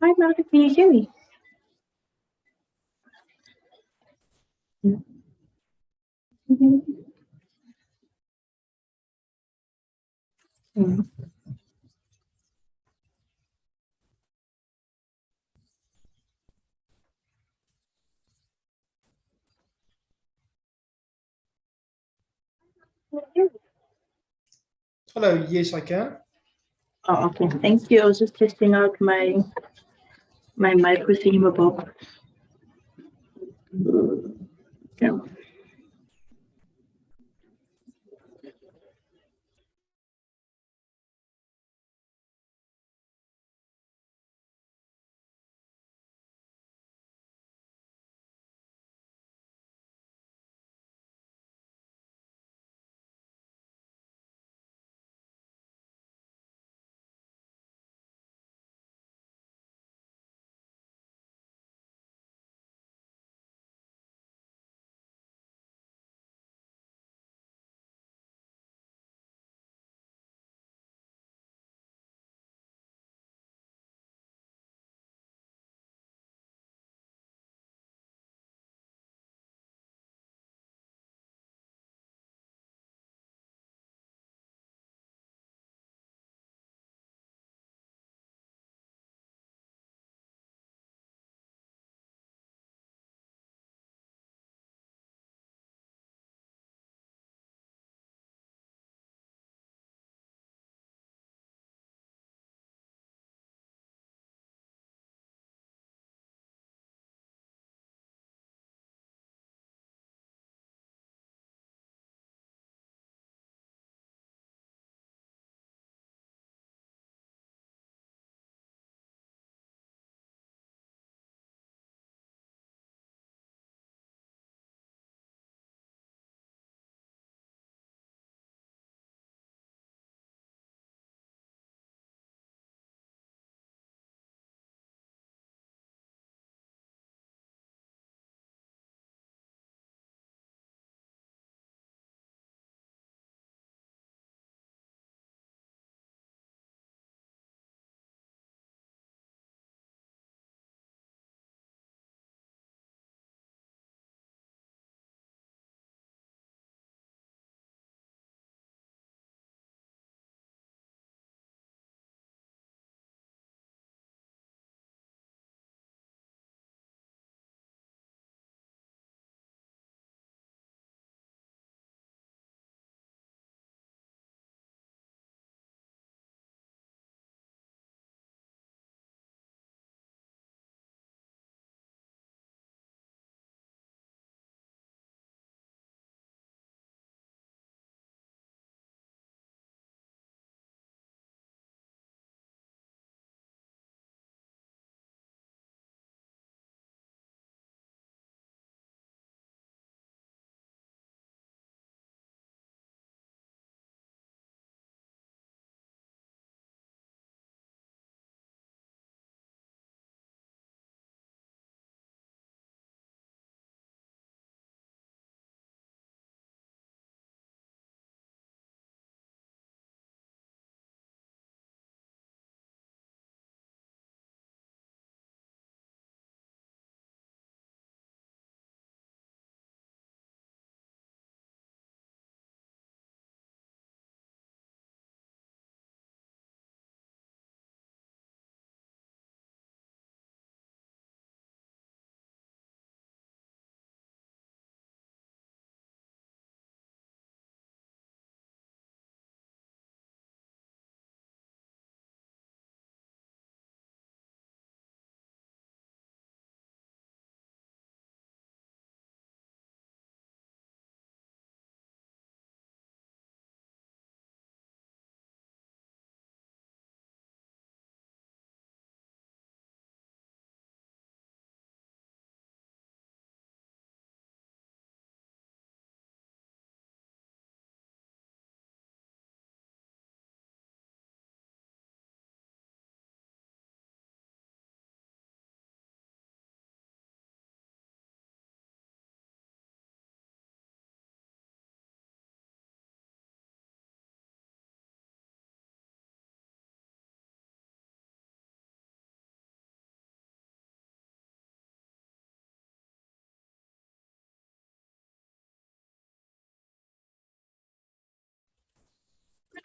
Hi, Malcolm. Can you hear me? Mm. Hello, yes, I can. Oh, okay. Thank you. I was just testing out my micro thingamabob. Yeah.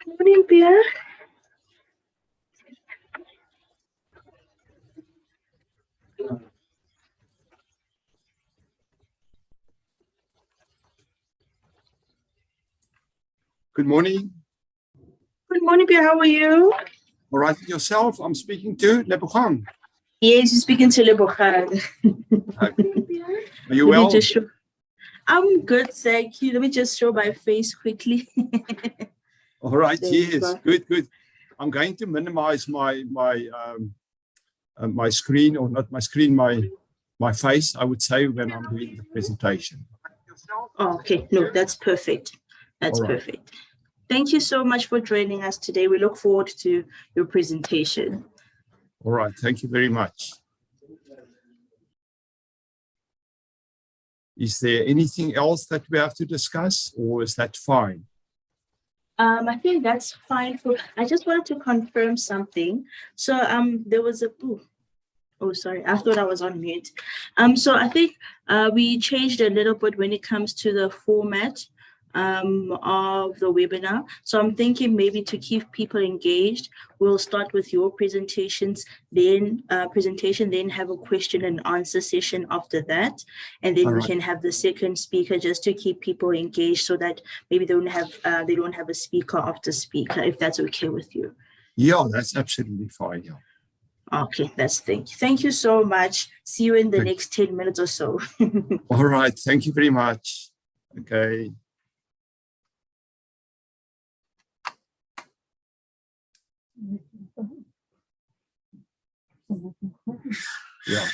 Good morning, Pierre. Good morning. Good morning, Pierre. How are you? All right, with yourself. I'm speaking to Lebogang. Yes, you're speaking to Lebogang. Are you well? I'm good, thank you. Let me just show my face quickly. All right, There you yes, go. good. I'm going to minimize my screen, or not my screen, my face, I would say, when I'm doing the presentation. Oh, okay, no, that's perfect. That's All right. perfect. Thank you so much for joining us today. We look forward to your presentation. All right, thank you very much. Is there anything else that we have to discuss, or is that fine? I think that's fine. I just wanted to confirm something. So there was a oh, sorry, I thought I was on mute. So I think we changed a little bit when it comes to the format of the webinar. So I'm thinking maybe to keep people engaged, we'll start with your presentations, then then have a question and answer session after that, and then we can have the second speaker just to keep people engaged, so that maybe they don't have a speaker after speaker, if that's okay with you. Yeah, that's absolutely fine. Yeah. Okay, thank you so much. See you in the next 10 minutes or so. All right, thank you very much. Okay. Yeah.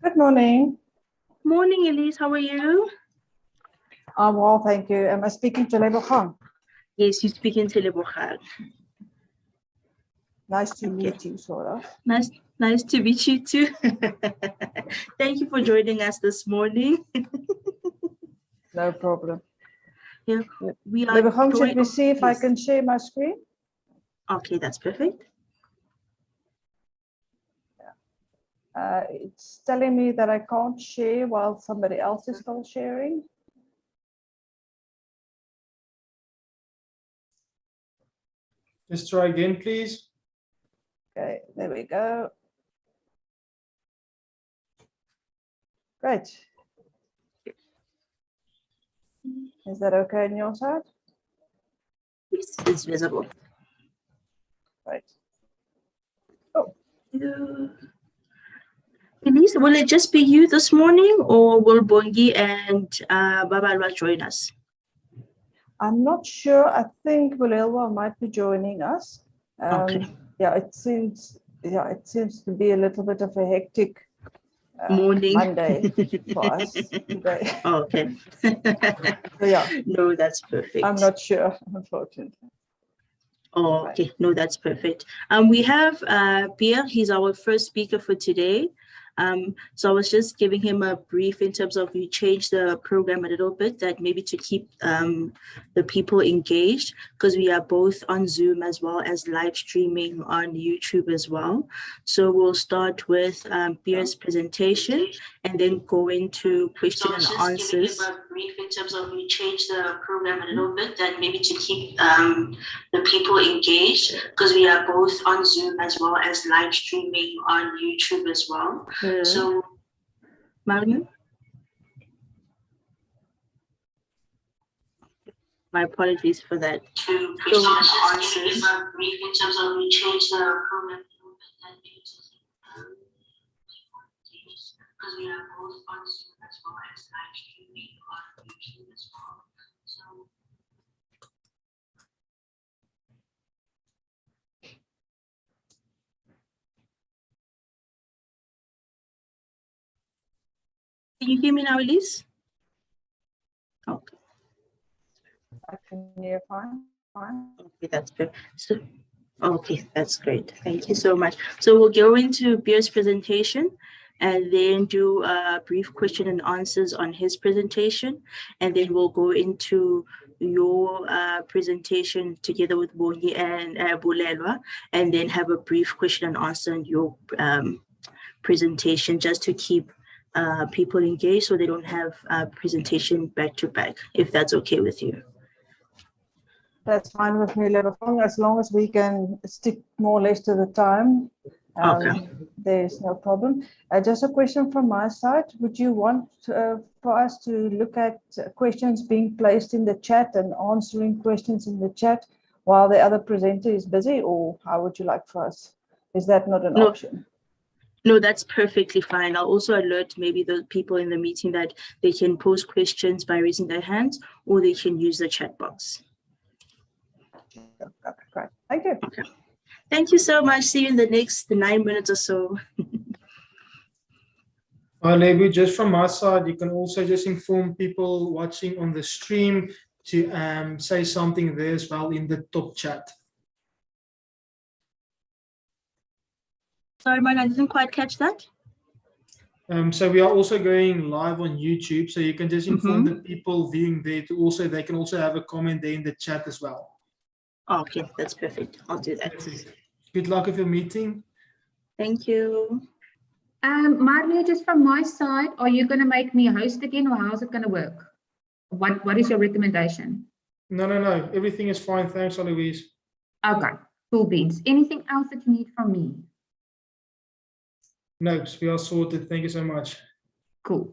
Good morning. Morning, Elise. How are you? I'm well, thank you. Am I speaking to Lebogang? Yes, you're speaking to Lebogang. Nice to meet you, sort of. Nice to meet you too. Thank you for joining us this morning. No problem. Yeah, we are. Lebogang, should we see if I can share my screen? Okay, that's perfect. It's telling me that I can't share while somebody else is still sharing. Just try again, please. Okay, there we go. Great. Is that okay on your side? Yes, it's visible. Right. Oh. Elise, will it just be you this morning, or will Bongi and Babalwa join us? I'm not sure. I think Bulelwa might be joining us. Okay. Yeah, it seems to be a little bit of a hectic morning Monday for us today. Okay. So yeah. No, that's perfect. I'm not sure, unfortunately. Oh, okay. No, that's perfect. We have Pierre. He's our first speaker for today. So I was just giving him a brief in terms of we changed the program a little bit, that maybe to keep the people engaged, because we are both on Zoom as well as live streaming on YouTube as well. So we'll start with Pierre's presentation and then go into question and answers. A brief in terms of we changed the program a little bit, that maybe to keep the people engaged, because we are both on Zoom as well as live streaming on YouTube as well. So, Mariam? My apologies for that. To question and answers. A brief in terms of we changed the program a little bit, that maybe to because we are both on Zoom as well as live streaming on YouTube as well. So. Can you hear me now, Elise? Okay. I can hear fine. Okay, that's good. So, okay, that's great. Thank you so much. So we'll go into Pierre's presentation and then do a brief question and answers on his presentation. And then we'll go into your presentation together with Bongi and Bulelwa, and then have a brief question and answer on your presentation, just to keep people engaged so they don't have presentation back to back, if that's okay with you. That's fine with me, as long as we can stick more or less to the time. Okay. There's no problem. Just a question from my side. Would you want for us to look at questions being placed in the chat and answering questions in the chat while the other presenter is busy, or how would you like for us? Is that not an option? No, that's perfectly fine. I'll also alert maybe the people in the meeting that they can pose questions by raising their hands, or they can use the chat box. Okay, great. Thank you. Okay. Thank you so much. See you in the next 9 minutes or so. Lebu, just from my side, you can also just inform people watching on the stream to say something there as well in the top chat. Sorry, man, I didn't quite catch that. So we are also going live on YouTube, so you can just inform the people viewing there to also, they can also have a comment there in the chat as well. Okay, that's perfect. I'll do that. Perfect. Good luck with your meeting. Thank you. Mario, just from my side, are you going to make me a host again, or how's it going to work? What is your recommendation? No. Everything is fine. Thanks, Aloise. Okay, cool beans. Anything else that you need from me? No, we are sorted. Thank you so much. Cool.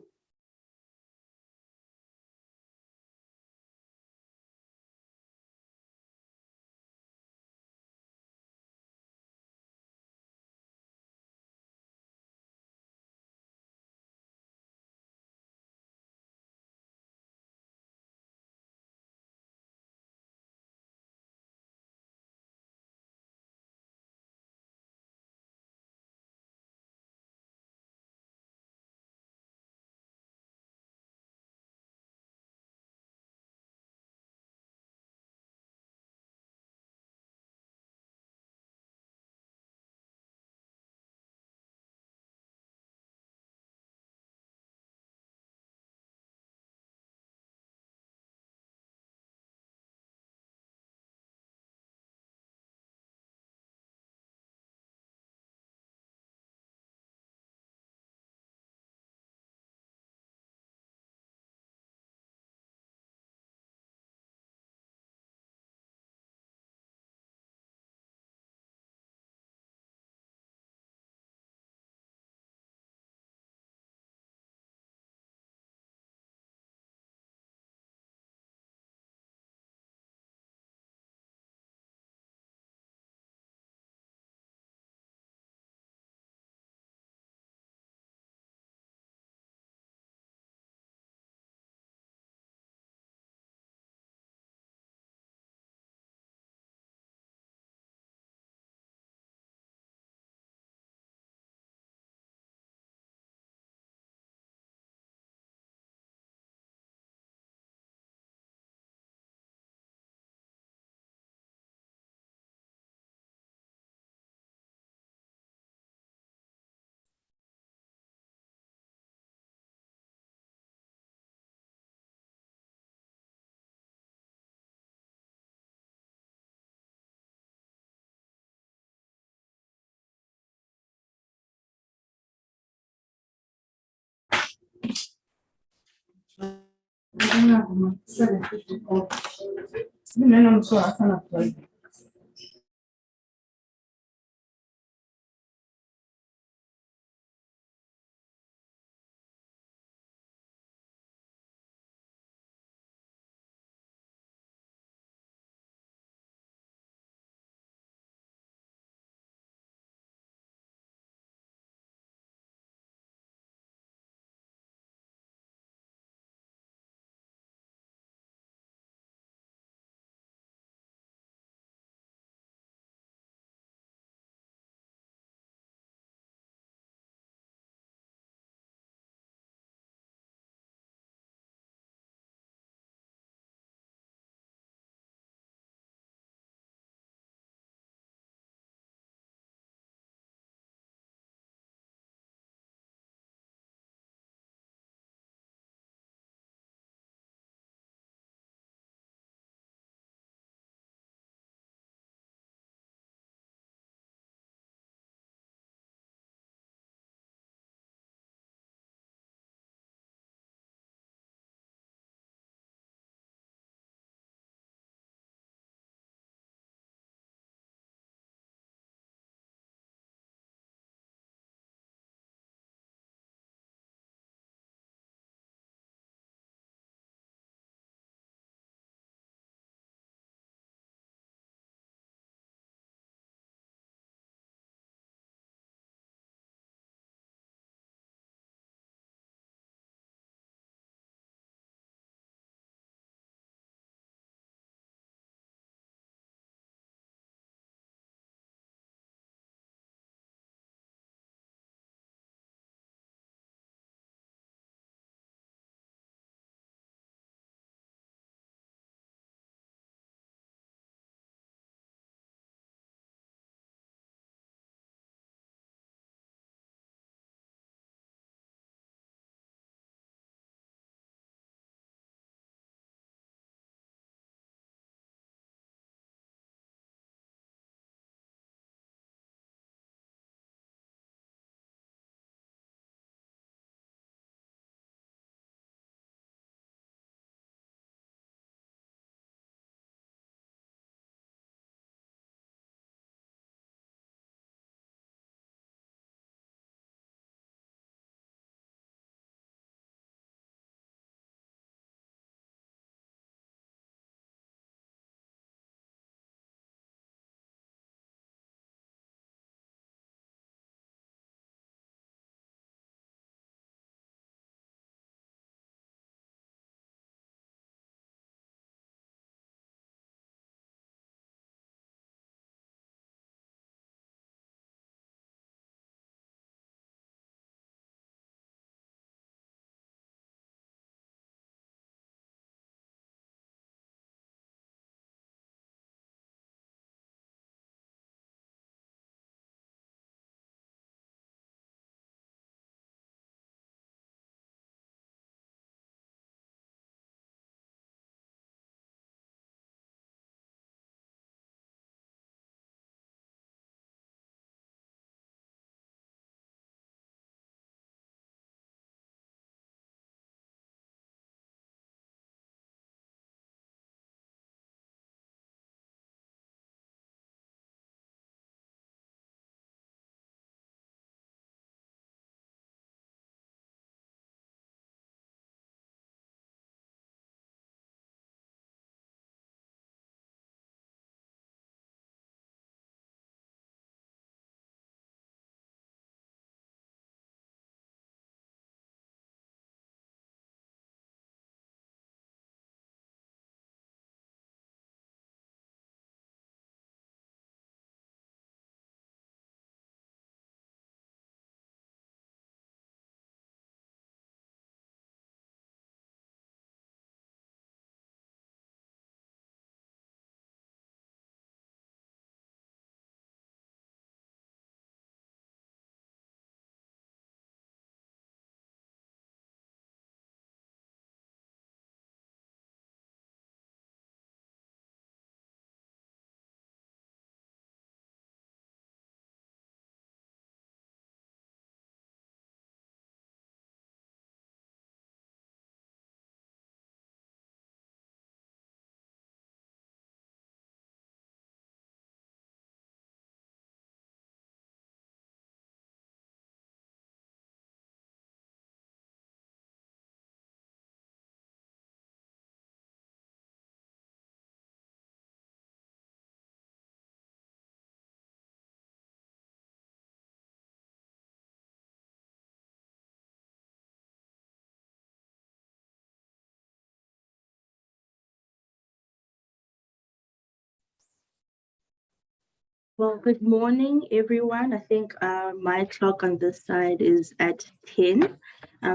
Well, good morning, everyone. I think my clock on this side is at 10.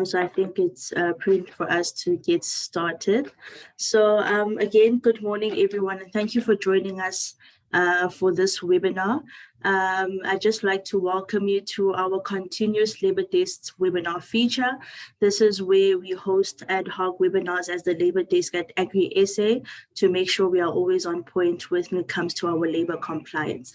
So I think it's prudent for us to get started. So again, good morning, everyone, and thank you for joining us for this webinar. I'd just like to welcome you to our continuous Labor Desk webinar feature. This is where we host ad hoc webinars as the Labor Desk at Agri-SA to make sure we are always on point when it comes to our labor compliance.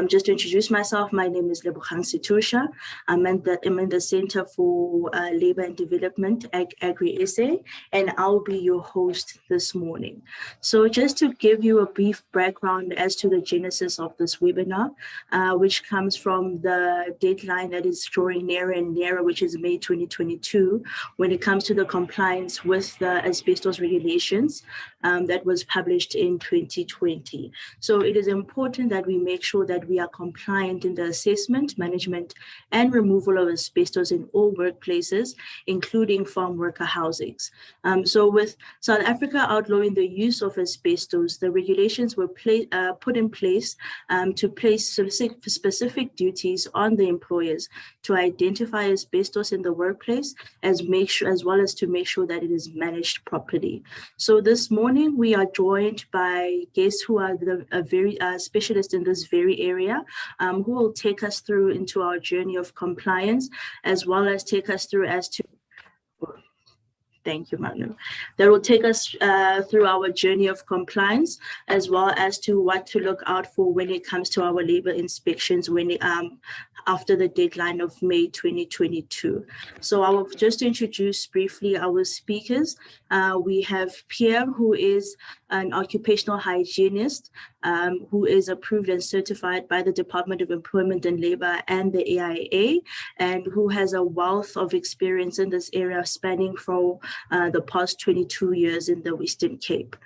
Just to introduce myself, my name is Lebogang Situsha. I'm in the Center for Labor and Development at Agri-SA, and I'll be your host this morning. So just to give you a brief background as to the genesis of this webinar, which comes from the deadline that is drawing nearer and nearer, which is May 2022, when it comes to the compliance with the asbestos regulations that was published in 2020. So it is important that we make sure that we are compliant in the assessment, management, and removal of asbestos in all workplaces, including farm worker housings. So with South Africa outlawing the use of asbestos, the regulations were put in place to place specific duties on the employers to identify asbestos in the workplace, as well as to make sure that it is managed properly. So this morning we are joined by guests who are very specialists in this very area, who will take us through into our journey of compliance, as well as take us through as to Thank you, Manu. That will take us through our journey of compliance, as well as to what to look out for when it comes to our labor inspections after the deadline of May 2022. So I will just introduce briefly our speakers. We have Pierre, who is an occupational hygienist, who is approved and certified by the Department of Employment and Labor and the AIA, and who has a wealth of experience in this area spanning from the past 22 years in the Western Cape.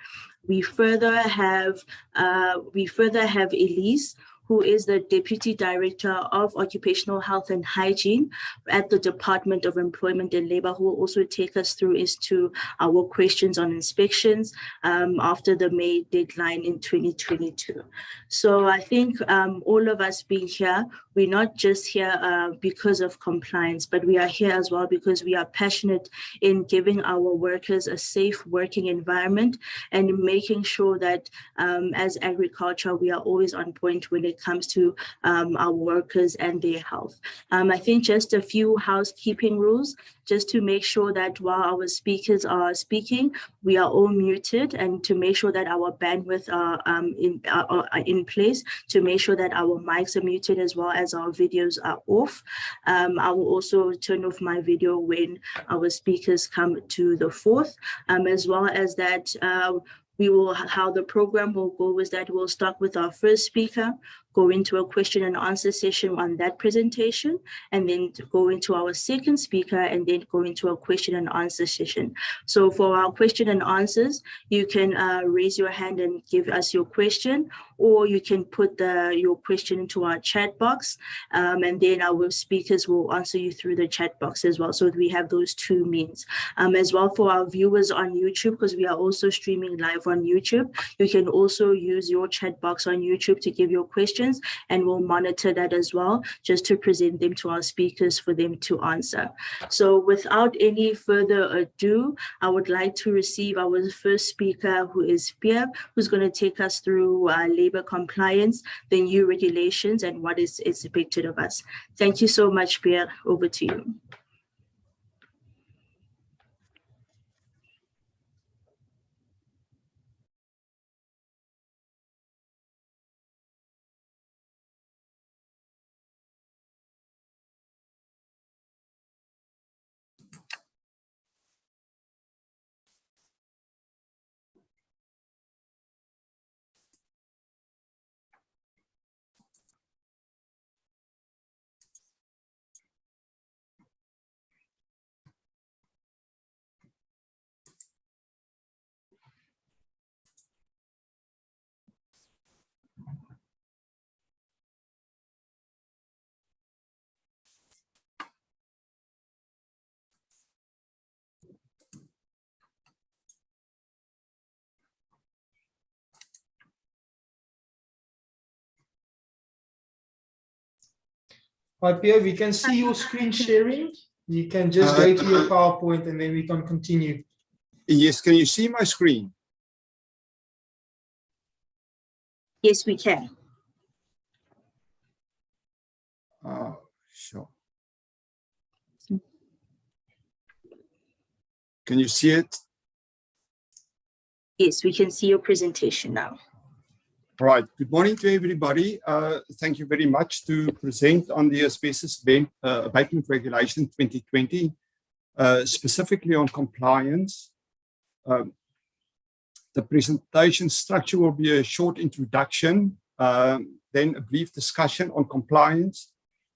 We further have Elise, who is the Deputy Director of Occupational Health and Hygiene at the Department of Employment and Labor, who will also take us through as to our questions on inspections after the May deadline in 2022. So I think all of us being here, we're not just here because of compliance, but we are here as well because we are passionate in giving our workers a safe working environment and making sure that as agriculture, we are always on point when it comes to our workers and their health. I think just a few housekeeping rules, just to make sure that while our speakers are speaking, we are all muted, and to make sure that our bandwidth are in place, to make sure that our mics are muted as well as our videos are off. I will also turn off my video when our speakers come to the fourth, as well as that how the program will go is that we'll start with our first speaker, go into a question and answer session on that presentation, and then go into our second speaker, and then go into a question and answer session. So for our question and answers, you can raise your hand and give us your question, or you can put your question into our chat box, and then our speakers will answer you through the chat box as well. So we have those two means. As well for our viewers on YouTube, because we are also streaming live on YouTube, you can also use your chat box on YouTube to give your questions, and we'll monitor that as well, just to present them to our speakers for them to answer. So without any further ado, I would like to receive our first speaker, who is Pierre, who's going to take us through labor compliance, the new regulations, and what is expected of us. Thank you so much, Pierre. Over to you. Hi, Pierre, we can see your screen sharing. You can just go to your PowerPoint and then we can continue. Yes, can you see my screen? Yes, we can. Sure. Can you see it? Yes, we can see your presentation now. Right. Good morning to everybody. Thank you very much to present on the Asbestos Abatement Regulation 2020, specifically on compliance. The presentation structure will be a short introduction, then a brief discussion on compliance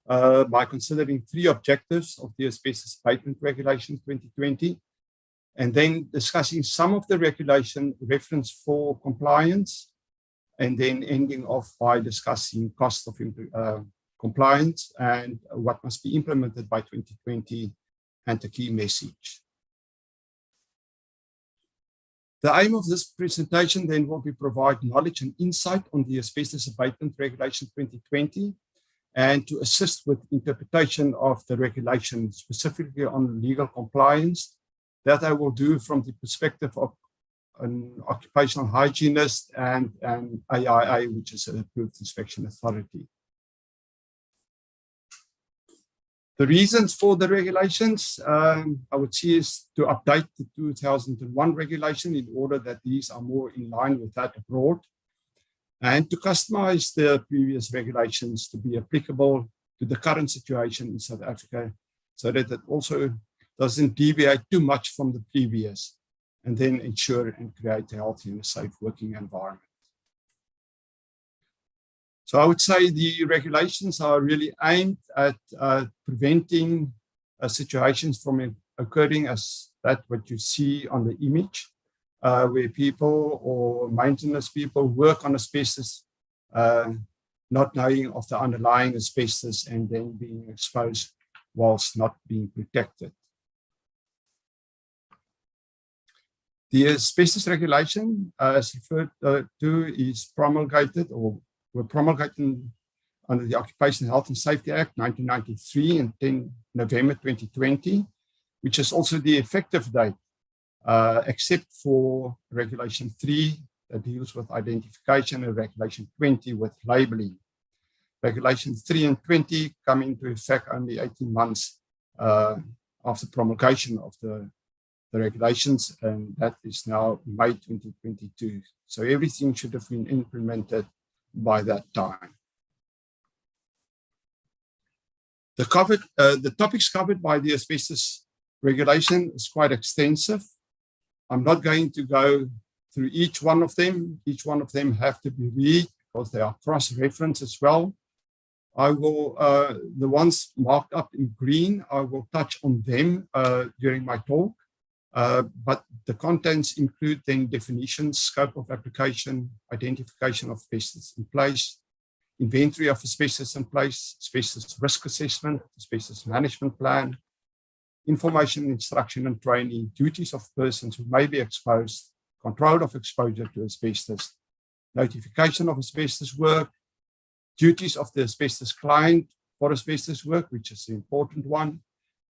by considering 3 objectives of the Asbestos Abatement Regulation 2020, and then discussing some of the regulation reference for compliance, and then ending off by discussing cost of compliance and what must be implemented by 2020 and the key message. The aim of this presentation then will be provide knowledge and insight on the Asbestos Abatement Regulation 2020 and to assist with interpretation of the regulation, specifically on legal compliance. That I will do from the perspective of an occupational hygienist and an AIA, which is an approved inspection authority. The reasons for the regulations, I would see, is to update the 2001 regulation in order that these are more in line with that abroad, and to customize the previous regulations to be applicable to the current situation in South Africa, so that it also doesn't deviate too much from the previous, and then ensure and create a healthy and a safe working environment. So I would say the regulations are really aimed at preventing situations from occurring as that what you see on the image, where people or maintenance people work on asbestos, not knowing of the underlying asbestos and then being exposed whilst not being protected. The asbestos regulation, as referred to, is promulgated or were promulgated under the Occupational Health and Safety Act 1993 and 10 November 2020, which is also the effective date, except for Regulation 3 that deals with identification and Regulation 20 with labeling. Regulation 3 and 20 come into effect only 18 months after promulgation of the regulations, and that is now May 2022. So everything should have been implemented by that time. The topics covered by the asbestos regulation is quite extensive. I'm not going to go through each one of them. Each one of them have to be read because they are cross-referenced as well. I will, the ones marked up in green, I will touch on them during my talk. But the contents include then definitions, scope of application, identification of asbestos in place, inventory of asbestos in place, asbestos risk assessment, asbestos management plan, information, instruction and training, duties of persons who may be exposed, control of exposure to asbestos, notification of asbestos work, duties of the asbestos client for asbestos work, which is the important one,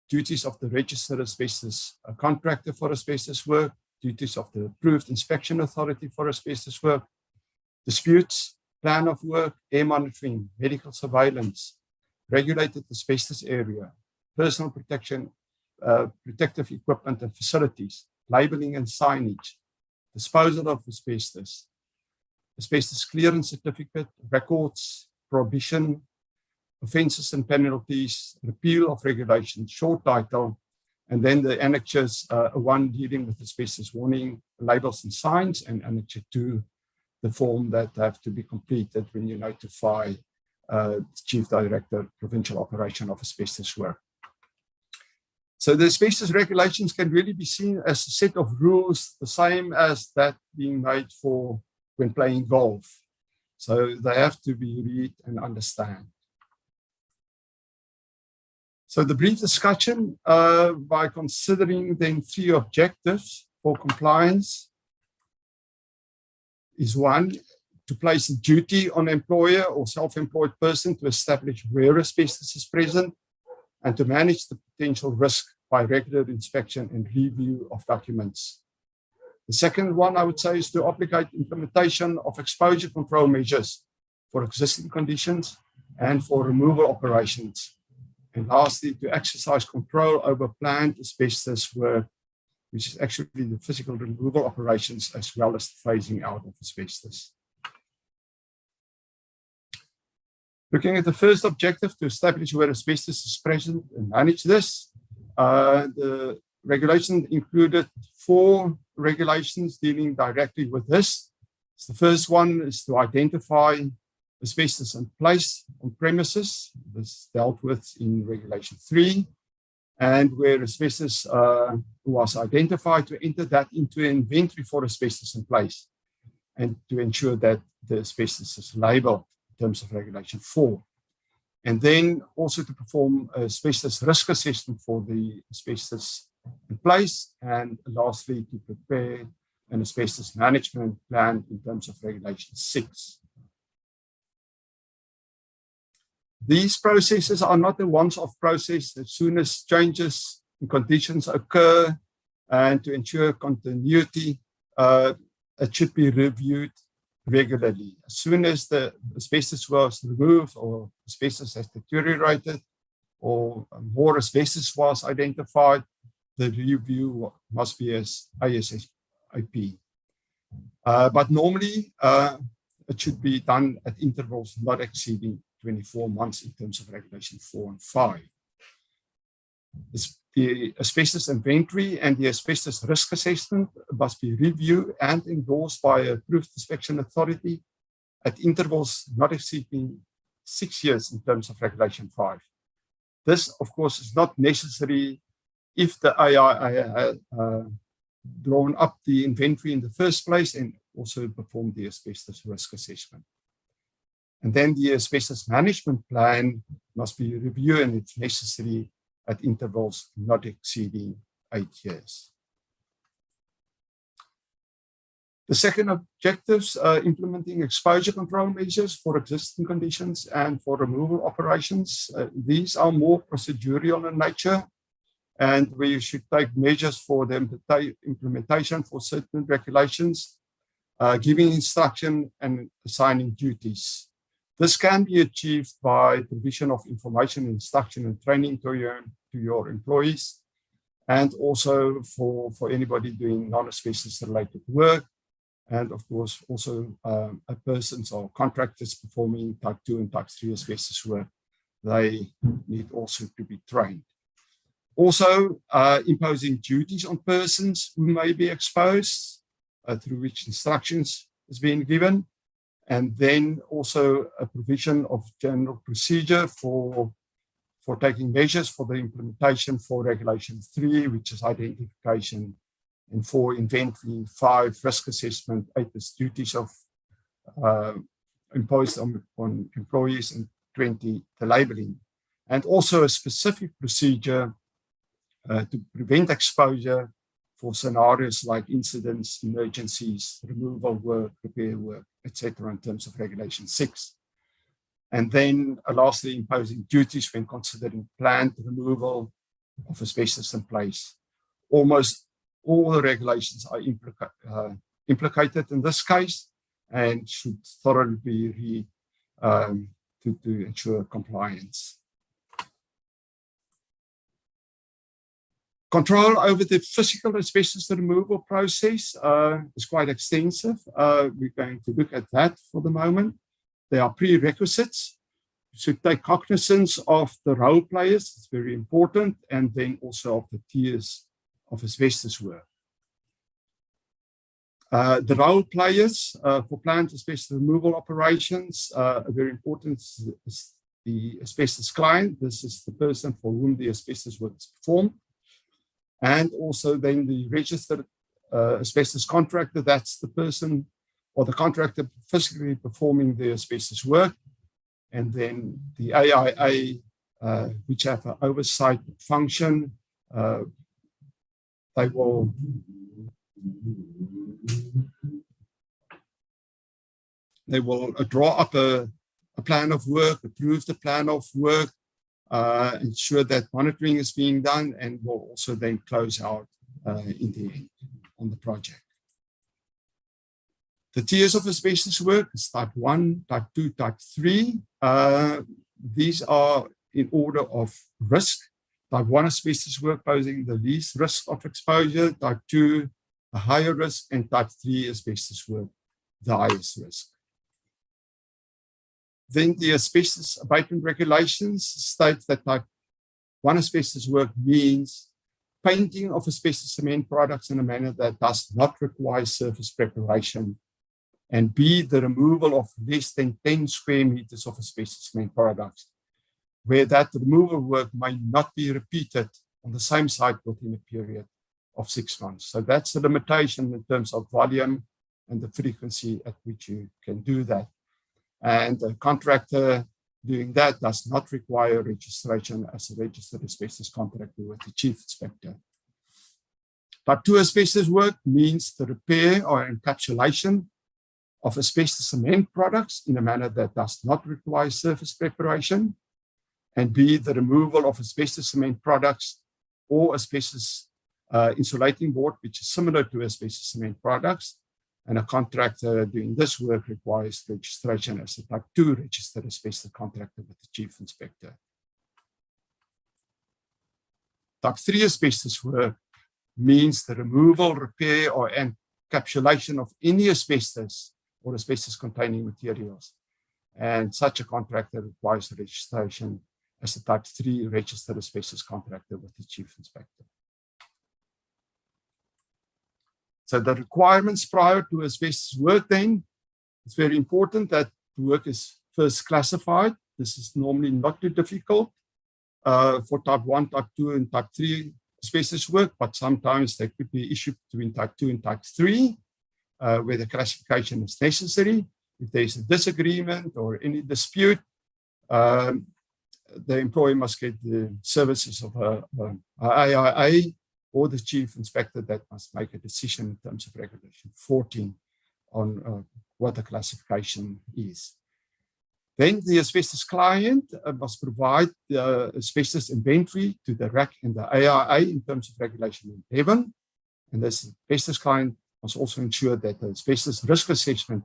duties of the registered asbestos contractor for asbestos work, duties of the approved inspection authority for asbestos work, disputes, plan of work, air monitoring, medical surveillance, regulated asbestos area, personal protection, protective equipment and facilities, labeling and signage, disposal of asbestos, asbestos clearance certificate, records, prohibition, offences and penalties, repeal of regulations, short title, and then the annexures, one dealing with asbestos warning, labels and signs, and annexure 2, the form that have to be completed when you notify Chief Director, Provincial Operation of Asbestos Work. So the asbestos regulations can really be seen as a set of rules, the same as that being made for when playing golf. So they have to be read and understand. So the brief discussion by considering then 3 objectives for compliance is 1, to place a duty on employer or self-employed person to establish where asbestos is present and to manage the potential risk by regular inspection and review of documents. The second one I would say is to obligate implementation of exposure control measures for existing conditions and for removal operations. And lastly, to exercise control over planned asbestos work, which is actually the physical removal operations as well as the phasing out of asbestos. Looking at the first objective, to establish where asbestos is present and manage this, the regulation included 4 regulations dealing directly with this. So the first one is to identify asbestos in place on premises. This is dealt with in Regulation 3. And where asbestos was identified, to enter that into an inventory for asbestos in place and to ensure that the asbestos is labeled in terms of Regulation 4. And then also to perform asbestos risk assessment for the asbestos in place. And lastly, to prepare an asbestos management plan in terms of Regulation 6. These processes are not a once-off process. As soon as changes in conditions occur and to ensure continuity, it should be reviewed regularly. As soon as the asbestos was removed or asbestos has deteriorated or more asbestos was identified, the review must be as ASAP. But normally, it should be done at intervals not exceeding 24 months in terms of Regulation 4 and 5. The asbestos inventory and the asbestos risk assessment must be reviewed and endorsed by a approved inspection authority at intervals not exceeding 6 years in terms of Regulation 5. This, of course, is not necessary if the AIA had drawn up the inventory in the first place and also performed the asbestos risk assessment. And then the asbestos management plan must be reviewed and if necessary at intervals not exceeding 8 years. The second objectives are implementing exposure control measures for existing conditions and for removal operations. These are more procedural in nature, and we should take measures for the implementation for certain regulations, giving instruction and assigning duties. This can be achieved by provision of information, instruction, and training to your employees, and also for anybody doing non-asbestos related work, and of course also persons or contractors performing type 2 and type 3 asbestos work. They need also to be trained. Also imposing duties on persons who may be exposed, through which instructions is being given. And then also a provision of general procedure for taking measures for the implementation for Regulation 3, which is identification, and 4, inventory, 5, risk assessment, 8 is duties of imposed on employees, and 20, the labeling. And also a specific procedure to prevent exposure for scenarios like incidents, emergencies, removal work, repair work, etc., in terms of Regulation 6. And then lastly, imposing duties when considering planned removal of asbestos in place. Almost all the regulations are implicated in this case and should thoroughly be read to ensure compliance. Control over the physical asbestos removal process is quite extensive. We're going to look at that for the moment. There are prerequisites. You should take cognizance of the role players, it's very important, and then also of the tiers of asbestos work. The role players for planned asbestos removal operations are very important. Is the asbestos client. This is the person for whom the asbestos work is performed. And also then the registered asbestos contractor, that's the person or the contractor physically performing the asbestos work. And then the AIA, which have an oversight function, they will They will draw up a plan of work, approve the plan of work, ensure that monitoring is being done, and will also then close out in the end on the project. The tiers of asbestos work is type 1, type 2, type 3. These are in order of risk. Type 1 asbestos work posing the least risk of exposure, type 2, a higher risk, and type 3 asbestos work, the highest risk. Then the Asbestos Abatement Regulations states that type 1 asbestos work means painting of asbestos cement products in a manner that does not require surface preparation, and B, the removal of less than 10 square meters of asbestos cement products, where that removal work may not be repeated on the same site within a period of 6 months. So that's the limitation in terms of volume and the frequency at which you can do that. And a contractor doing that does not require registration as a registered asbestos contractor with the chief inspector. Type 2 asbestos work means the repair or encapsulation of asbestos cement products in a manner that does not require surface preparation, and B, the removal of asbestos cement products or asbestos insulating board, which is similar to asbestos cement products, and a contractor doing this work requires registration as a type 2 registered asbestos contractor with the chief inspector. Type 3 asbestos work means the removal, repair, or encapsulation of any asbestos or asbestos containing materials. And such a contractor requires registration as a type 3 registered asbestos contractor with the chief inspector. So the requirements prior to asbestos work then, it's very important that the work is first classified. This is normally not too difficult for type 1, type 2, and type 3 asbestos work, but sometimes there could be issue between type 2 and type 3, where the classification is necessary. If there's a disagreement or any dispute, the employee must get the services of a AIA or the chief inspector that must make a decision in terms of Regulation 14 on what the classification is. Then the asbestos client must provide the asbestos inventory to the RAC and the AIA in terms of Regulation 11. And this asbestos client must also ensure that the asbestos risk assessment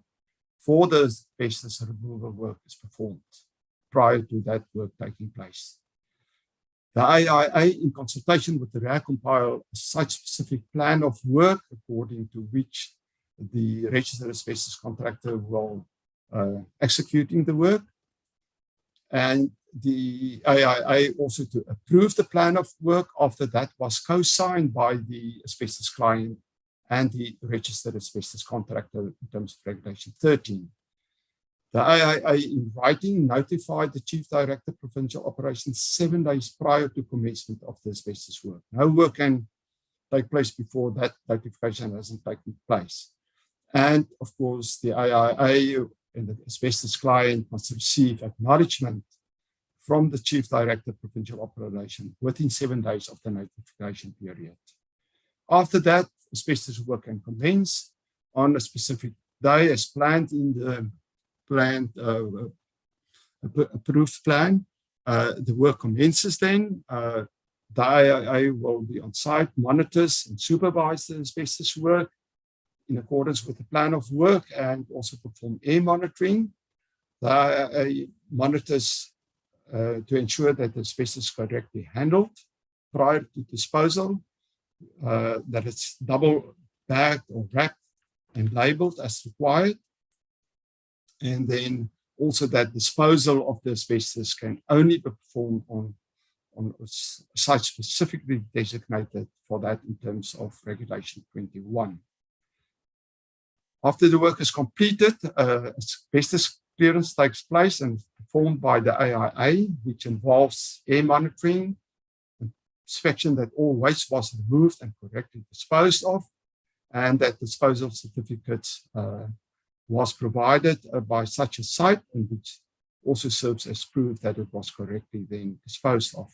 for the asbestos removal work is performed prior to that work taking place. The AIA, in consultation with the RAC, compile a site-specific plan of work according to which the registered asbestos contractor will executing the work. And the AIA also to approve the plan of work after that was co-signed by the asbestos client and the registered asbestos contractor in terms of Regulation 13. The AIA in writing notified the Chief Director of Provincial Operations 7 days prior to commencement of the asbestos work. No work can take place before that notification hasn't taken place. And of course, the AIA and the asbestos client must receive acknowledgement from the Chief Director of Provincial Operations within 7 days of the notification period. After that, asbestos work can commence on a specific day as planned in the planned approved plan. The work commences then. The AIA will be on site, monitors and supervise the asbestos work in accordance with the plan of work and also perform air monitoring. The AIA monitors to ensure that the asbestos is correctly handled prior to disposal, that it's double bagged or wrapped and labeled as required. And then also that disposal of the asbestos can only be performed on a site specifically designated for that in terms of Regulation 21. After the work is completed, asbestos clearance takes place and is performed by the AIA, which involves air monitoring, inspection that all waste was removed and correctly disposed of, and that disposal certificates was provided by such a site, and which also serves as proof that it was correctly then disposed of.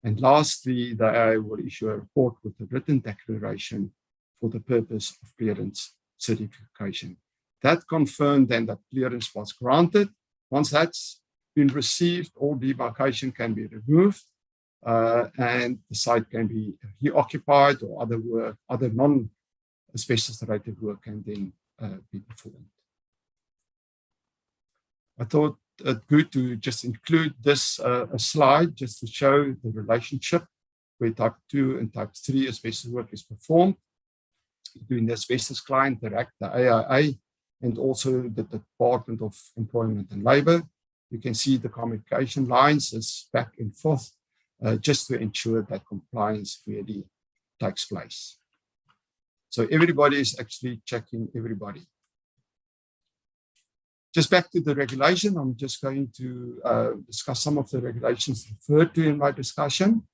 And lastly, the AIA will issue a report with a written declaration for the purpose of clearance certification. That confirmed then that clearance was granted. Once that's been received, all demarcation can be removed and the site can be reoccupied, or other non-asbestos related work can then be performed. I thought it good to just include this a slide just to show the relationship where type 2 and type 3 asbestos work is performed between the asbestos client, the RAC, the AIA, and also the Department of Employment and Labour. You can see the communication lines is back and forth just to ensure that compliance really takes place. So everybody is actually checking everybody. Just back to the regulation, I'm just going to discuss some of the regulations referred to in my discussion.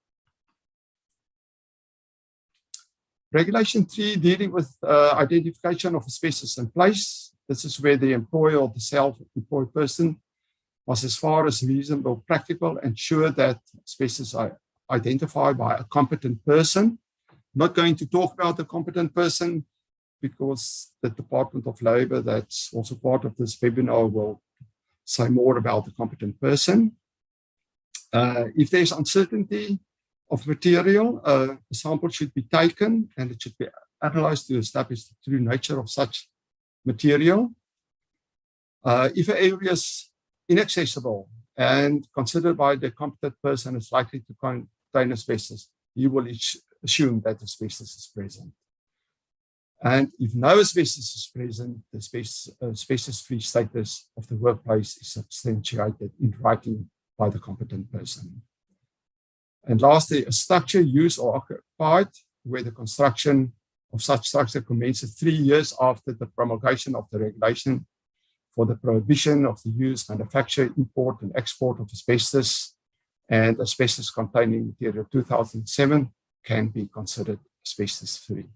Regulation 3, dealing with identification of asbestos in place. This is where the employer or the self-employed person must, as far as reasonable, practical, ensure that asbestos are identified by a competent person. Not going to talk about the competent person because the Department of Labour, that's also part of this webinar, will say more about the competent person. If there's uncertainty of material, a sample should be taken and it should be analyzed to establish the true nature of such material. If an area is inaccessible and considered by the competent person is likely to contain asbestos, you will assume that asbestos is present. And if no asbestos is present, the asbestos-free status of the workplace is substantiated in writing by the competent person. And lastly, a structure used or occupied where the construction of such structure commences 3 years after the promulgation of the regulation for the prohibition of the use, manufacture, import, and export of asbestos and asbestos-containing material 2007 can be considered asbestos-free.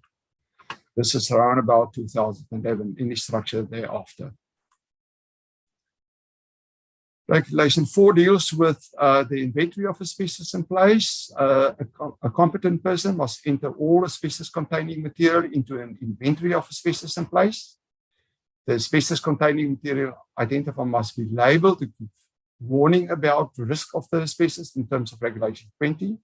This is around about 2011, any structure thereafter. Regulation 4 deals with the inventory of asbestos in place. A competent person must enter all asbestos-containing material into an inventory of asbestos in place. The asbestos-containing material identifier must be labeled to give warning about the risk of the asbestos in terms of Regulation 20.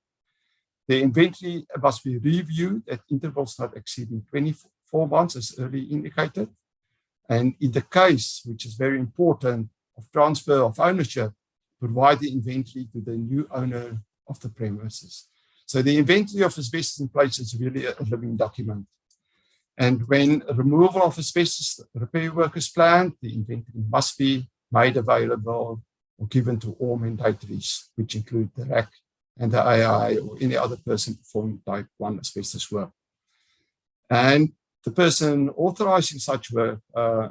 The inventory must be reviewed at intervals not exceeding 24 months, as earlier indicated. And in the case, which is very important, of transfer of ownership, provide the inventory to the new owner of the premises. So the inventory of asbestos in place is really a living document. And when removal of asbestos repair work is planned, the inventory must be made available or given to all mandatories, which include the RAC and the AI or any other person performing type 1 asbestos work. And the person authorizing such work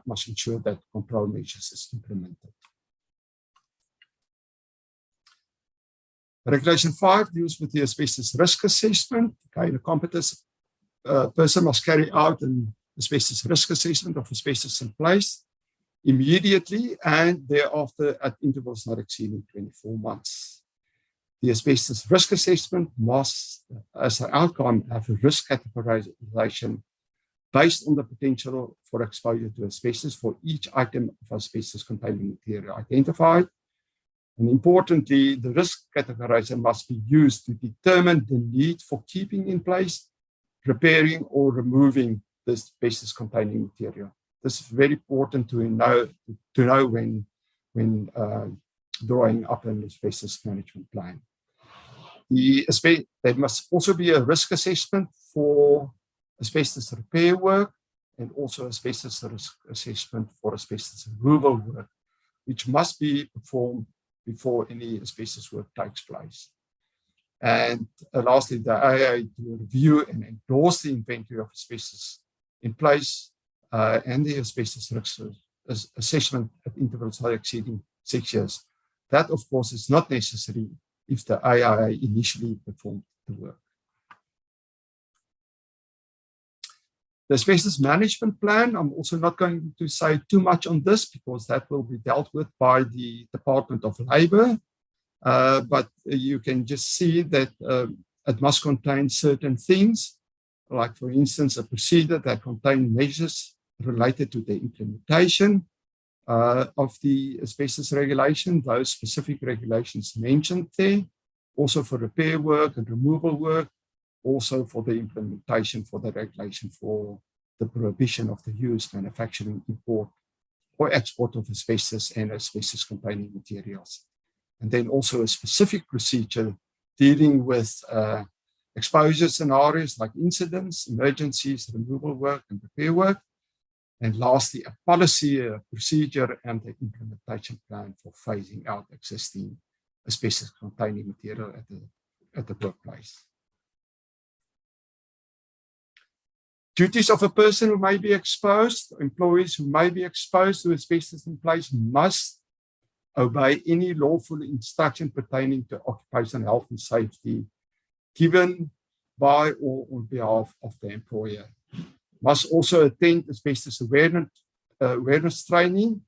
must ensure that control measures is implemented. Regulation 5 deals with the asbestos risk assessment. Okay, the competent person must carry out an asbestos risk assessment of asbestos in place immediately and thereafter at intervals not exceeding 24 months. The asbestos risk assessment must, as an outcome, have a risk categorization based on the potential for exposure to asbestos for each item of asbestos-containing material identified. And importantly, the risk categorization must be used to determine the need for keeping in place, repairing, or removing the asbestos-containing material. This is very important to know when drawing up an asbestos management plan. There must also be a risk assessment for asbestos repair work and also asbestos risk assessment for asbestos removal work, which must be performed before any asbestos work takes place. And lastly, the AA to review and endorse the inventory of asbestos in place and the asbestos risk assessment at intervals not exceeding 6 years. That, of course, is not necessary if the AIA initially performed the work. The asbestos management plan, I'm also not going to say too much on this because that will be dealt with by the Department of Labour. But you can just see that it must contain certain things, like, for instance, a procedure that contains measures related to the implementation of the asbestos regulation, those specific regulations mentioned there, also for repair work and removal work, also for the implementation for the regulation for the prohibition of the use, manufacturing, import, or export of asbestos and asbestos-containing materials. And then also a specific procedure dealing with exposure scenarios like incidents, emergencies, removal work, and repair work. And lastly, a policy, a procedure, and the implementation plan for phasing out existing asbestos-containing material at the workplace. Duties of a person who may be exposed, employees who may be exposed to asbestos in place must obey any lawful instruction pertaining to occupational health and safety given by or on behalf of the employer. Must also attend asbestos awareness training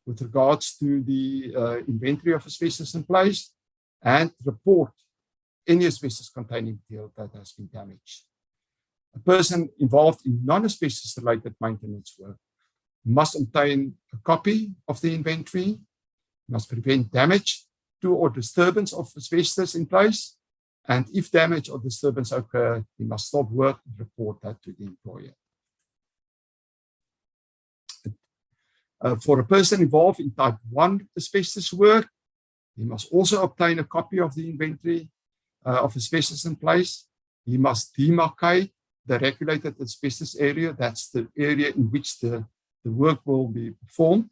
with regards to the inventory of asbestos in place and report any asbestos-containing material that has been damaged. A person involved in non-asbestos related maintenance work must obtain a copy of the inventory, must prevent damage to or disturbance of asbestos in place, and if damage or disturbance occur, he must stop work and report that to the employer. For a person involved in type 1 asbestos work, he must also obtain a copy of the inventory of asbestos in place. He must demarcate the regulated asbestos area, that's the area in which the work will be performed.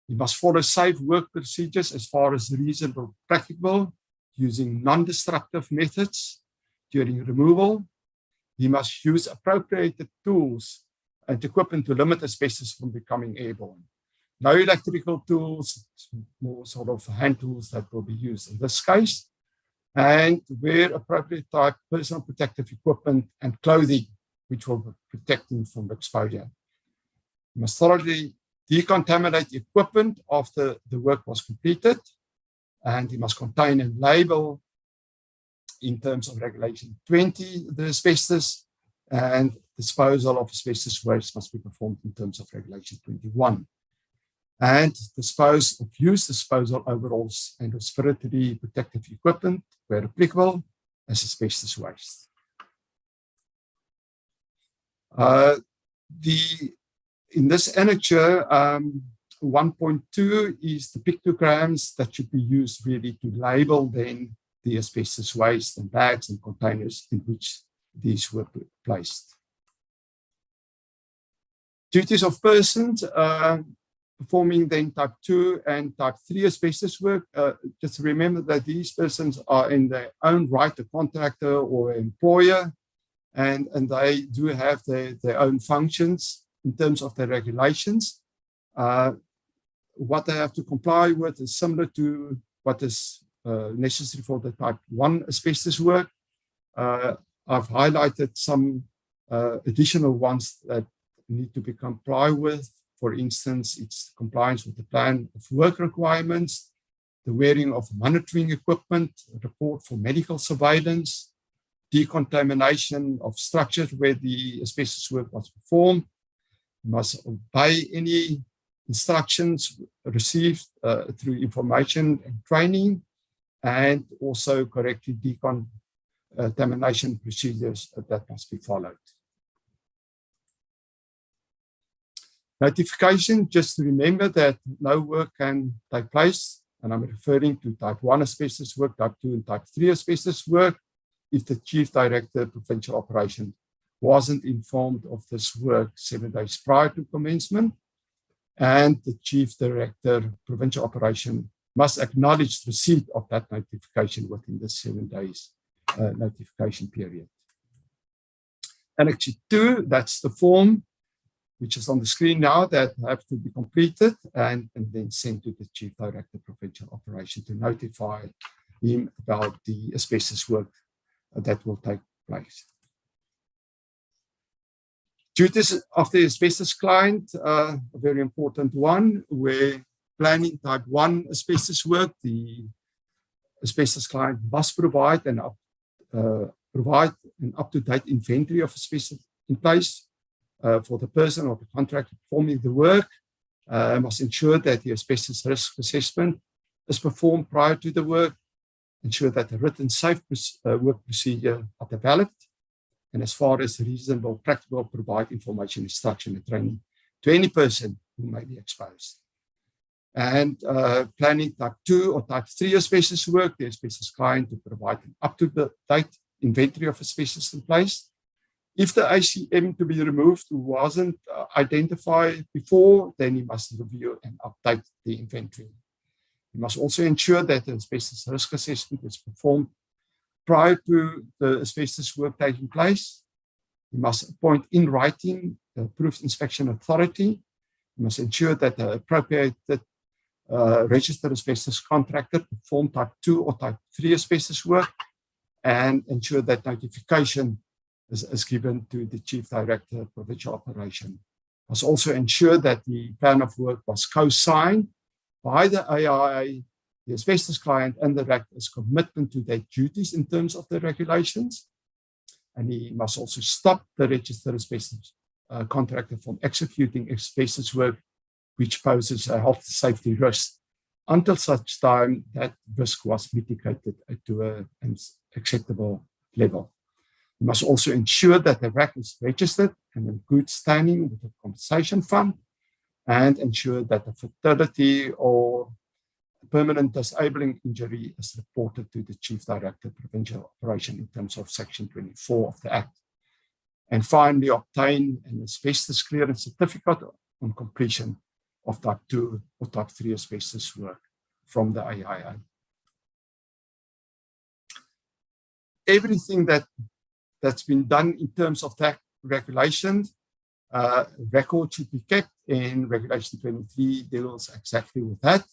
He must follow safe work procedures as far as reasonable practicable, using non-destructive methods during removal. He must use appropriate tools and equipment to limit asbestos from becoming airborne. No electrical tools, more sort of hand tools that will be used in this case, and wear appropriate type personal protective equipment and clothing, which will protect him from exposure. He must thoroughly decontaminate the equipment after the work was completed, and he must contain and label in terms of Regulation 20 the asbestos, and disposal of asbestos waste must be performed in terms of Regulation 21. And use disposal overalls and respiratory protective equipment where applicable as asbestos waste. In this annexure, 1.2 is the pictograms that should be used really to label then the asbestos waste and bags and containers in which these were placed. Duties of persons performing then type 2 and type 3 asbestos work. Just remember that these persons are in their own right a contractor or employer, and they do have their own functions in terms of their regulations. What they have to comply with is similar to what is necessary for the type 1 asbestos work. I've highlighted some additional ones that need to be complied with. For instance, it's compliance with the plan of work requirements, the wearing of monitoring equipment, report for medical surveillance, decontamination of structures where the asbestos work was performed, must obey any instructions received through information and training, and also correctly decontamination procedures that must be followed. Notification, just to remember that no work can take place, and I'm referring to type 1 asbestos work, type 2 and type 3 asbestos work, if the Chief Director Provincial Operation wasn't informed of this work 7 days prior to commencement, and the Chief Director Provincial Operation must acknowledge receipt of that notification within the 7 days notification period. Annex 2, that's the form which is on the screen now that have to be completed and then sent to the Chief Director Provincial Operation to notify him about the asbestos work that will take place. Duties of the asbestos client, a very important one, where planning type 1 asbestos work, the asbestos client must provide an up-to-date inventory of asbestos in place for the person or the contractor performing the work must ensure that the asbestos risk assessment is performed prior to the work, ensure that the written safe work procedure are developed, and as far as reasonable, practical, provide information, instruction, and training to any person who may be exposed. And planning type 2 or type 3 asbestos work, the asbestos client to provide an up-to-date inventory of asbestos in place. If the ACM to be removed who wasn't identified before, then he must review and update the inventory. He must also ensure that the asbestos risk assessment is performed prior to the asbestos work taking place. He must appoint in writing the approved inspection authority. He must ensure that the appropriate registered asbestos contractor perform type 2 or type 3 asbestos work, and ensure that notification is given to the Chief Director of Provincial Operation. Must also ensure that the plan of work was co-signed by the AIA, the asbestos client, and the RAC as commitment to their duties in terms of the regulations. And he must also stop the registered asbestos contractor from executing asbestos work which poses a health safety risk until such time that risk was mitigated to an acceptable level. You must also ensure that the RAC is registered and in good standing with the compensation fund, and ensure that the fatality or permanent disabling injury is reported to the Chief Director of Provincial Operation in terms of Section 24 of the Act. And finally, obtain an asbestos clearance certificate on completion of type 2 or type 3 asbestos work from the AIA. Everything that's been done in terms of that regulation, record should be kept, and Regulation 23 deals exactly with that.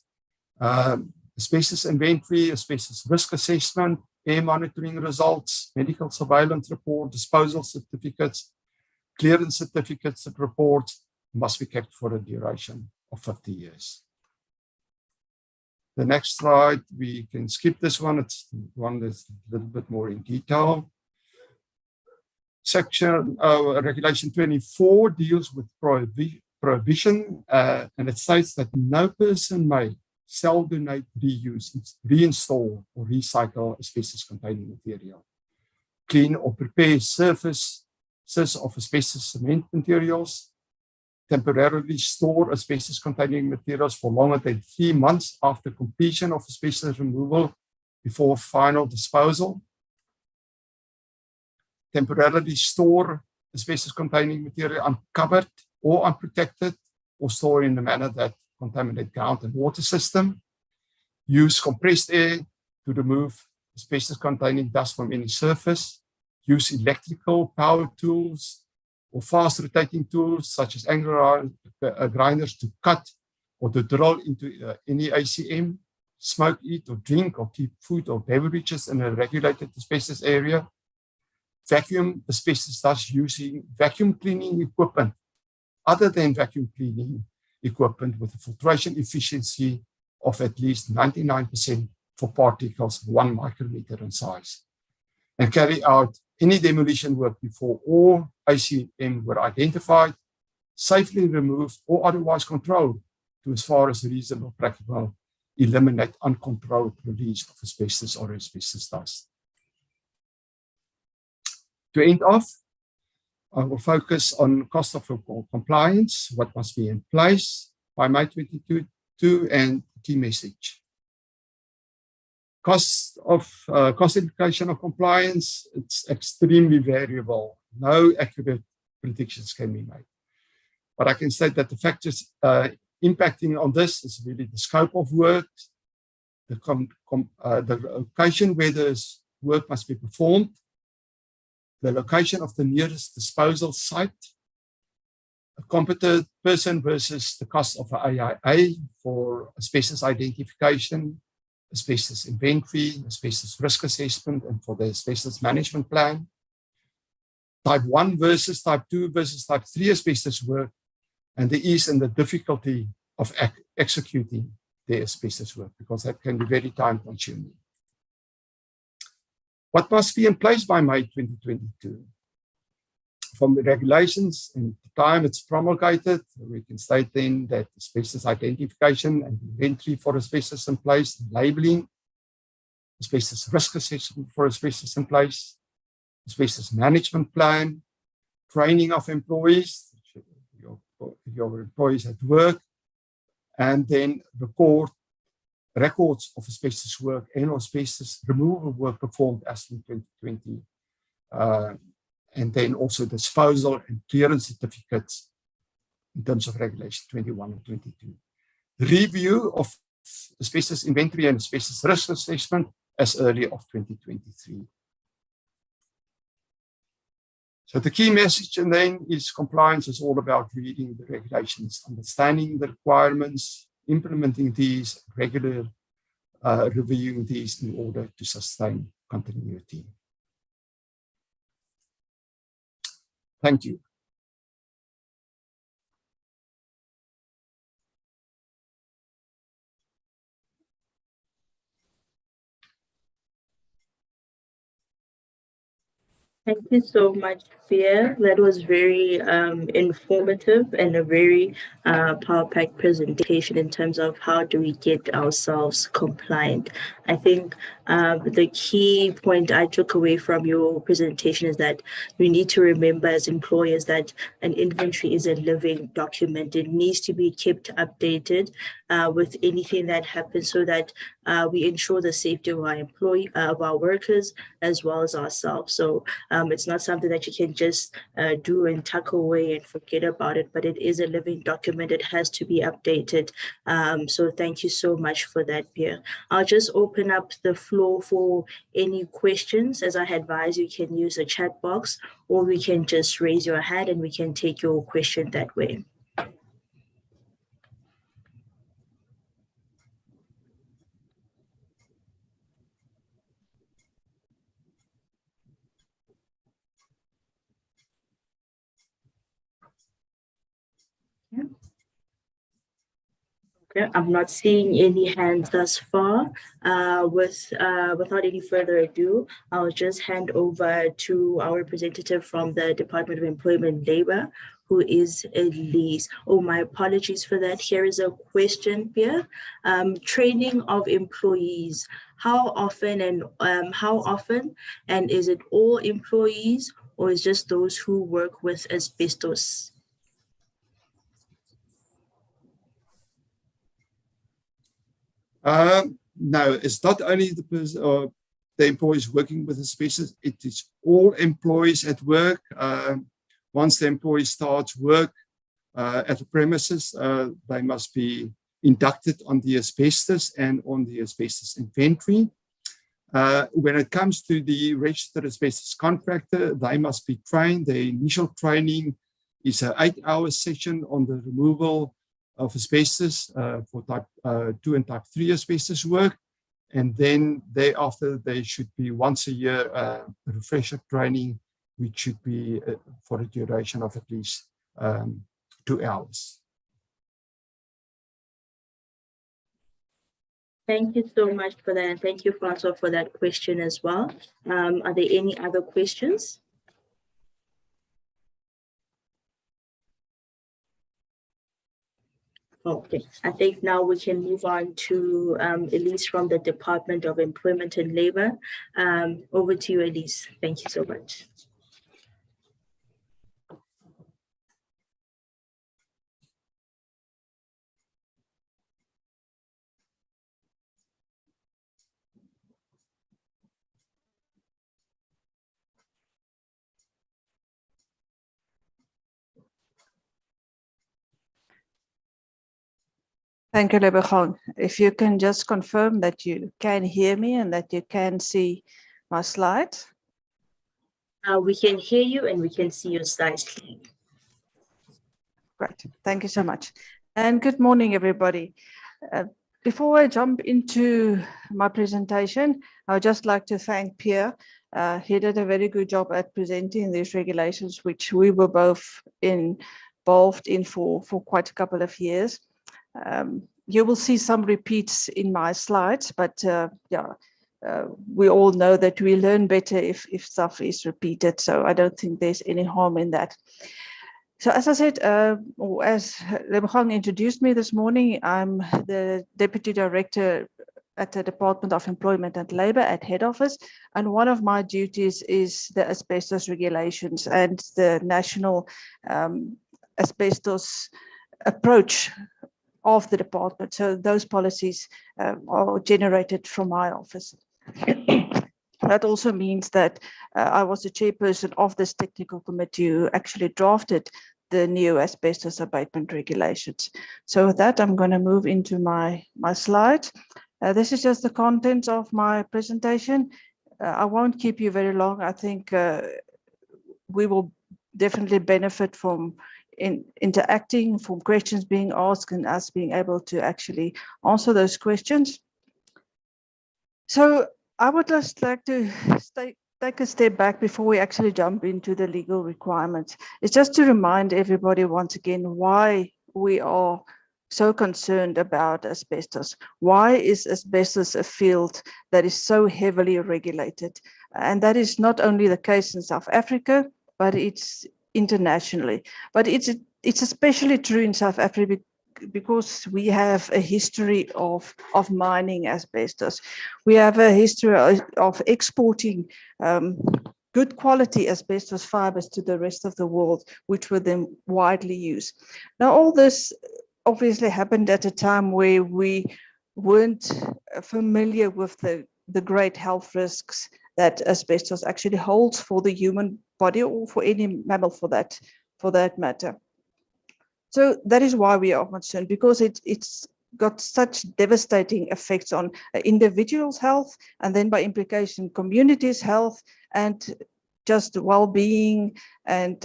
Asbestos inventory, asbestos risk assessment, air monitoring results, medical surveillance report, disposal certificates, clearance certificates and reports must be kept for a duration of 50 years. The next slide, we can skip this one. It's one that's a little bit more in detail. Section Regulation 24 deals with prohibition, and it states that no person may sell, donate, reuse, reinstall, or recycle asbestos-containing material, clean or prepare surfaces of asbestos cement materials, temporarily store asbestos-containing materials for longer than 3 months after completion of asbestos removal before final disposal, temporarily store asbestos-containing material uncovered or unprotected, or store in a manner that contaminate ground and water system, use compressed air to remove asbestos-containing dust from any surface, use electrical power tools or fast rotating tools such as angle grinders to cut or to drill into any ACM, smoke, eat or drink or keep food or beverages in a regulated asbestos area, vacuum asbestos dust using vacuum cleaning equipment other than vacuum cleaning equipment with a filtration efficiency of at least 99% for particles 1 micrometer in size, and carry out any demolition work before all ACM were identified, safely removed or otherwise controlled to, as far as reasonable practical, eliminate uncontrolled release of asbestos or asbestos dust. To end off, I will focus on cost of compliance, what must be in place by May 2022, and key message. Cost implication of compliance, it's extremely variable. No accurate predictions can be made. But I can state that the factors impacting on this is really the scope of work, the location where this work must be performed, the location of the nearest disposal site, a competent person versus the cost of an AIA for asbestos identification, asbestos inventory, asbestos risk assessment, and for the asbestos management plan, type 1 versus type 2 versus type 3 asbestos work, and the ease and the difficulty of executing the asbestos work, because that can be very time consuming. What must be in place by May 2022? from the regulations and the time it's promulgated, we can state then that asbestos identification and inventory for asbestos in place, labeling, asbestos risk assessment for asbestos in place, asbestos management plan, training of employees, your employees at work, and then records of asbestos work and asbestos removal work performed as in 2020. And then also disposal and clearance certificates in terms of Regulation 21 and 22. Review of asbestos inventory and asbestos risk assessment as early of 2023. So the key message and then is compliance is all about reading the regulations, understanding the requirements, implementing these, regular reviewing these in order to sustain continuity. Thank you. Thank you so much, Pierre. That was very informative and a very power-packed presentation in terms of how do we get ourselves compliant. I think the key point I took away from your presentation is that we need to remember as employers that an inventory is a living document. It needs to be kept updated with anything that happens so that we ensure the safety of our workers as well as ourselves. So it's not something that you can just do and tuck away and forget about it, but it is a living document. It has to be updated. So thank you so much for that, Pierre. I'll just open up the floor for any questions. As I advise, you can use the chat box or we can just raise your hand and we can take your question that way. Okay, I'm not seeing any hands thus far. Without any further ado, I'll just hand over to our representative from the Department of Employment and Labor, who is Elise. Oh, my apologies for that. Here is a question here. Training of employees. How often and is it all employees or is just those who work with asbestos? No, it's not only the employees working with asbestos, it is all employees at work. Once the employee starts work at the premises, they must be inducted on the asbestos and on the asbestos inventory. When it comes to the registered asbestos contractor, they must be trained. The initial training is an 8-hour session on the removal of asbestos for type 2 and type 3 asbestos work. And then thereafter, there should be once a year refresher training, which should be for a duration of at least 2 hours. Thank you so much for that. And thank you, Francois, for that question as well. Are there any other questions? Okay, I think now we can move on to Elise from the Department of Employment and Labor. Over to you, Elise. Thank you so much. Thank you, Lebegon. If you can just confirm that you can hear me and that you can see my slides. We can hear you and we can see your slides. Great, thank you so much. And good morning, everybody. Before I jump into my presentation, I would just like to thank Pierre. He did a very good job at presenting these regulations, which we were both involved in for quite a couple of years. You will see some repeats in my slides, but yeah, we all know that we learn better if stuff is repeated. So I don't think there's any harm in that. So as I said, or as Lebogang introduced me this morning, I'm the Deputy Director at the Department of Employment and Labour at head office. And one of my duties is the asbestos regulations and the national asbestos approach of the department. So those policies are generated from my office. That also means that I was the chairperson of this technical committee who actually drafted the new asbestos abatement regulations. So with that, I'm going to move into my slides. This is just the content of my presentation. I won't keep you very long. I think we will definitely benefit from interacting, from questions being asked, and us being able to actually answer those questions. So I would just like to take a step back before we actually jump into the legal requirements. It's just to remind everybody once again why we are so concerned about asbestos. Why is asbestos a field that is so heavily regulated? And that is not only the case in South Africa, but it's internationally. But it's especially true in South Africa because we have a history of mining asbestos. We have a history of exporting good quality asbestos fibers to the rest of the world, which were then widely used. Now, all this obviously happened at a time where we weren't familiar with the great health risks that asbestos actually holds for the human body or for any mammal for that matter. So that is why we are concerned, because it's got such devastating effects on individuals' health, and then by implication communities' health, and just well-being and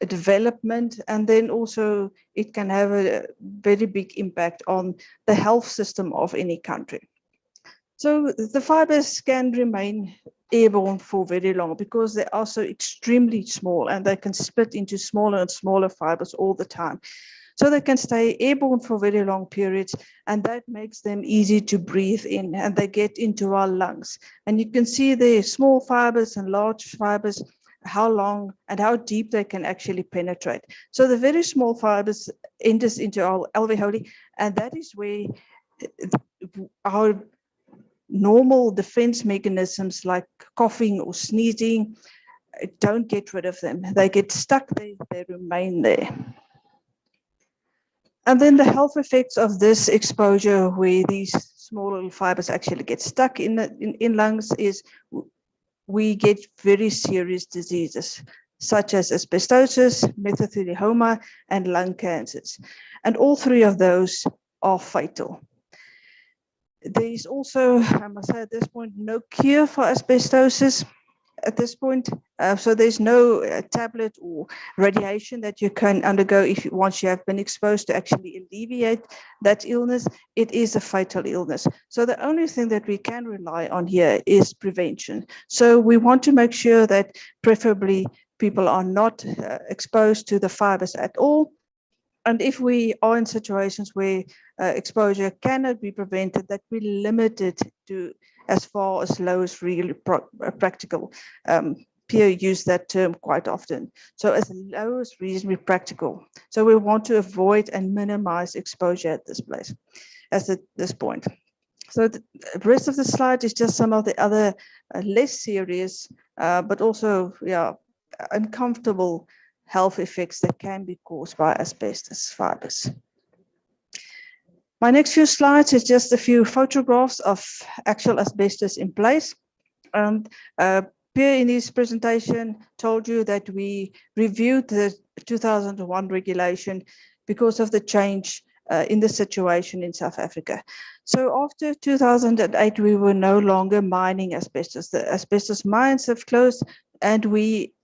development. And then also it can have a very big impact on the health system of any country. So the fibers can remain airborne for very long because they are so extremely small, and they can split into smaller and smaller fibers all the time. So they can stay airborne for very long periods, and that makes them easy to breathe in, and they get into our lungs. And you can see the small fibers and large fibers, how long and how deep they can actually penetrate. So the very small fibers enters into our alveoli, and that is where our normal defense mechanisms like coughing or sneezing don't get rid of them. They get stuck there, they remain there. And then the health effects of this exposure, where these small little fibers actually get stuck in lungs, is we get very serious diseases such as asbestosis, mesothelioma, and lung cancers. And all three of those are fatal. There is also, I must say at this point, no cure for asbestosis at this point. So there's no tablet or radiation that you can undergo once you have been exposed to actually alleviate that illness. It is a fatal illness. So the only thing that we can rely on here is prevention. So we want to make sure that preferably people are not exposed to the fibers at all. And if we are in situations where exposure cannot be prevented, that we limit it to as far as low as really practical. Pierre used that term quite often. So as low as reasonably practical. So we want to avoid and minimize exposure at this place, at this point. So the rest of the slide is just some of the other less serious, but also uncomfortable health effects that can be caused by asbestos fibers. My next few slides is just a few photographs of actual asbestos in place. And Pierre in his presentation told you that we reviewed the 2001 regulation because of the change in the situation in South Africa. So after 2008, we were no longer mining asbestos. The asbestos mines have closed, and we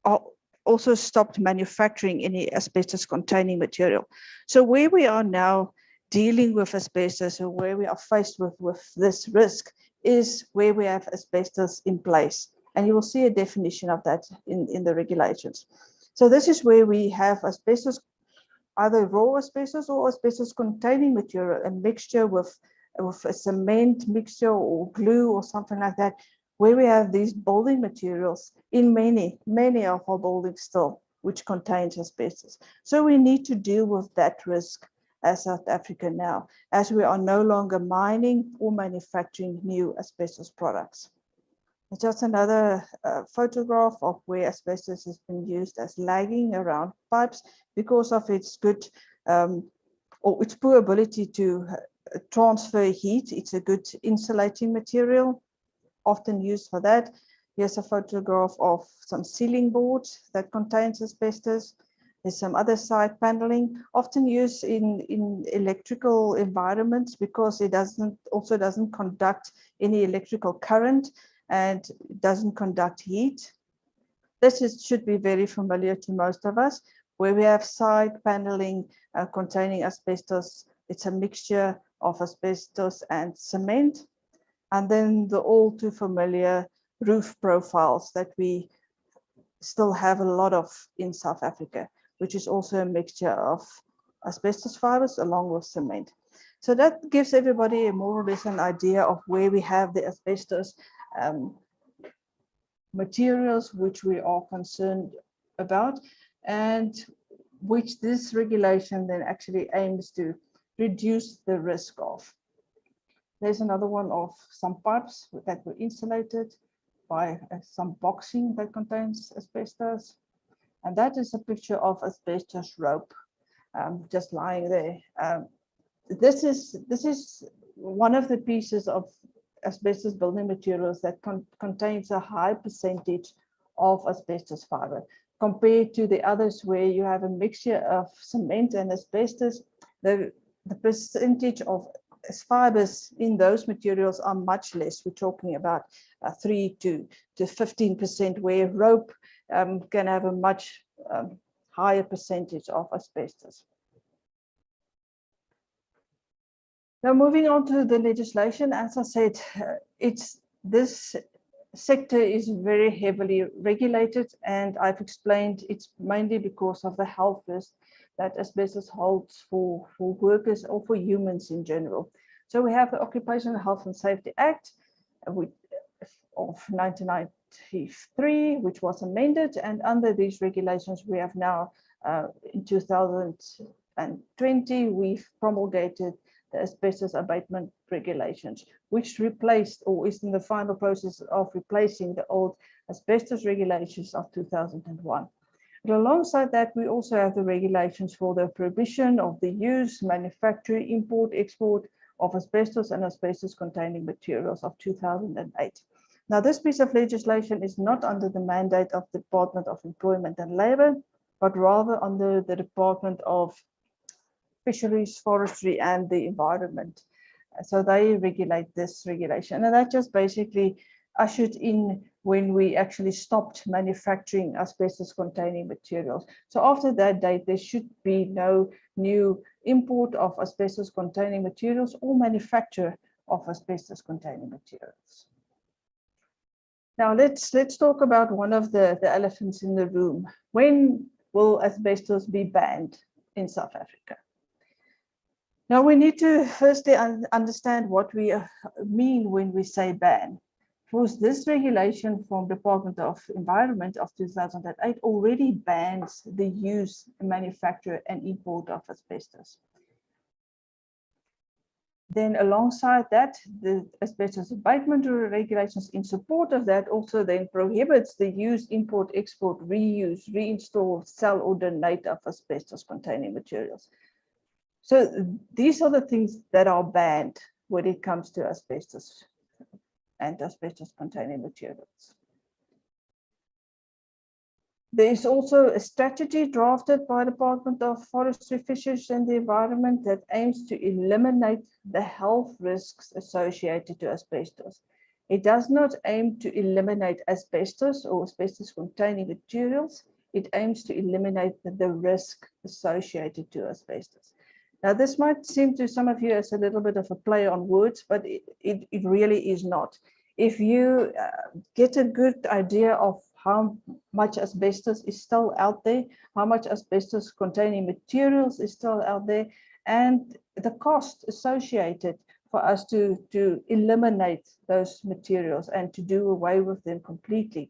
also stopped manufacturing any asbestos containing material. So where we are now dealing with asbestos, or where we are faced with this risk, is where we have asbestos in place. And you will see a definition of that in the regulations. So this is where we have asbestos, either raw asbestos or asbestos containing material, a mixture with with a cement mixture or glue or something like that, where we have these building materials in many of our buildings still, which contains asbestos. So we need to deal with that risk as South Africa now, as we are no longer mining or manufacturing new asbestos products. It's just another photograph of where asbestos has been used as lagging around pipes because of its good or its poor ability to transfer heat. It's a good insulating material, often used for that. Here's a photograph of some ceiling boards that contains asbestos. There's some other side paneling, often used in electrical environments because it also doesn't conduct any electrical current and doesn't conduct heat. This should be very familiar to most of us, where we have side paneling containing asbestos. It's a mixture of asbestos and cement. And then the all too familiar roof profiles that we still have a lot of in South Africa, which is also a mixture of asbestos fibers along with cement. So that gives everybody more or less an idea of where we have the asbestos materials which we are concerned about, and which this regulation then actually aims to reduce the risk of. There's another one of some pipes that were insulated by some boxing that contains asbestos. And that is a picture of asbestos rope just lying there. This is one of the pieces of asbestos building materials that contains a high percentage of asbestos fiber compared to the others where you have a mixture of cement and asbestos. The percentage of fibers in those materials are much less. We're talking about 3 to 15%, where rope can have a much higher percentage of asbestos. Now, moving on to the legislation, as I said, this sector is very heavily regulated, and I've explained it's mainly because of the health risk that asbestos holds for workers or for humans in general. So we have the Occupational Health and Safety Act of 1993, which was amended, and under these regulations we have now in 2020 we've promulgated the Asbestos Abatement Regulations, which replaced or is in the final process of replacing the old Asbestos Regulations of 2001. But alongside that, we also have the regulations for the prohibition of the use, manufacture, import, export of asbestos and asbestos-containing materials of 2008. Now, this piece of legislation is not under the mandate of the Department of Employment and Labour, but rather under the Department of Fisheries, Forestry and the Environment. So they regulate this regulation, and that just basically ushered in when we actually stopped manufacturing asbestos-containing materials. So after that date, there should be no new import of asbestos-containing materials or manufacture of asbestos-containing materials. Now let's talk about one of the elephants in the room. When will asbestos be banned in South Africa? Now we need to firstly understand what we mean when we say ban. Because this regulation from Department of Environment of 2008 already bans the use, manufacture and import of asbestos. Then alongside that, the Asbestos Abatement Regulations in support of that also then prohibits the use, import, export, reuse, reinstall, sell or donate of asbestos-containing materials. So these are the things that are banned when it comes to asbestos and asbestos-containing materials. There is also a strategy drafted by the Department of Forestry, Fisheries and the Environment that aims to eliminate the health risks associated to asbestos. It does not aim to eliminate asbestos or asbestos-containing materials. It aims to eliminate the risk associated to asbestos. Now, this might seem to some of you as a little bit of a play on words, but it really is not. If you get a good idea of how much asbestos is still out there, how much asbestos-containing materials is still out there, and the cost associated for us to eliminate those materials and to do away with them completely.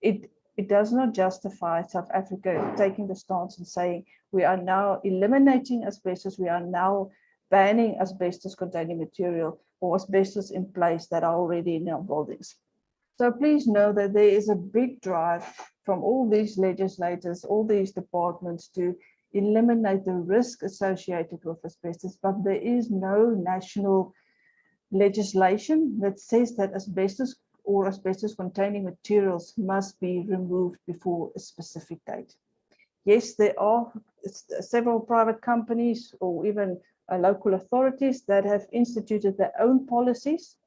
It does not justify South Africa taking the stance and saying we are now eliminating asbestos, we are now banning asbestos-containing material or asbestos in place that are already in our buildings. So please know that there is a big drive from all these legislators, all these departments to eliminate the risk associated with asbestos, but there is no national legislation that says that asbestos or asbestos-containing materials must be removed before a specific date. Yes, there are several private companies or even local authorities that have instituted their own policies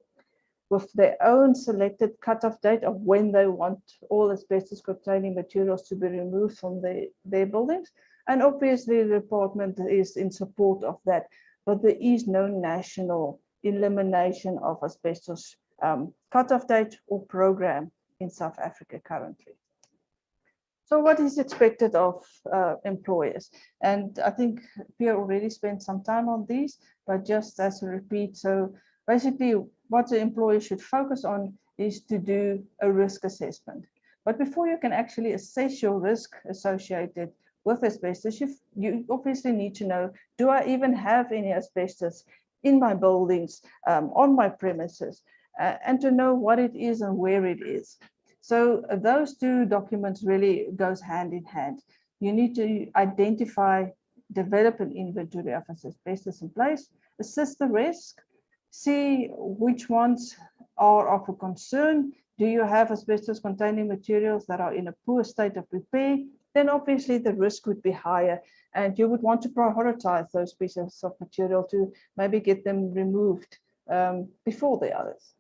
with their own selected cutoff date of when they want all asbestos-containing materials to be removed from their buildings. And obviously the department is in support of that, but there is no national elimination of asbestos cutoff date or program in South Africa currently. So what is expected of employers? And I think Pierre already spent some time on these, but just as a repeat, so basically what the employer should focus on is to do a risk assessment. But before you can actually assess your risk associated with asbestos, you obviously need to know, do I even have any asbestos in my buildings, on my premises, and to know what it is and where it is. So those two documents really goes hand in hand. You need to identify, develop an inventory of asbestos in place, assess the risk, see which ones are of a concern. Do you have asbestos containing materials that are in a poor state of repair? Then obviously the risk would be higher and you would want to prioritize those pieces of material to maybe get them removed before the others.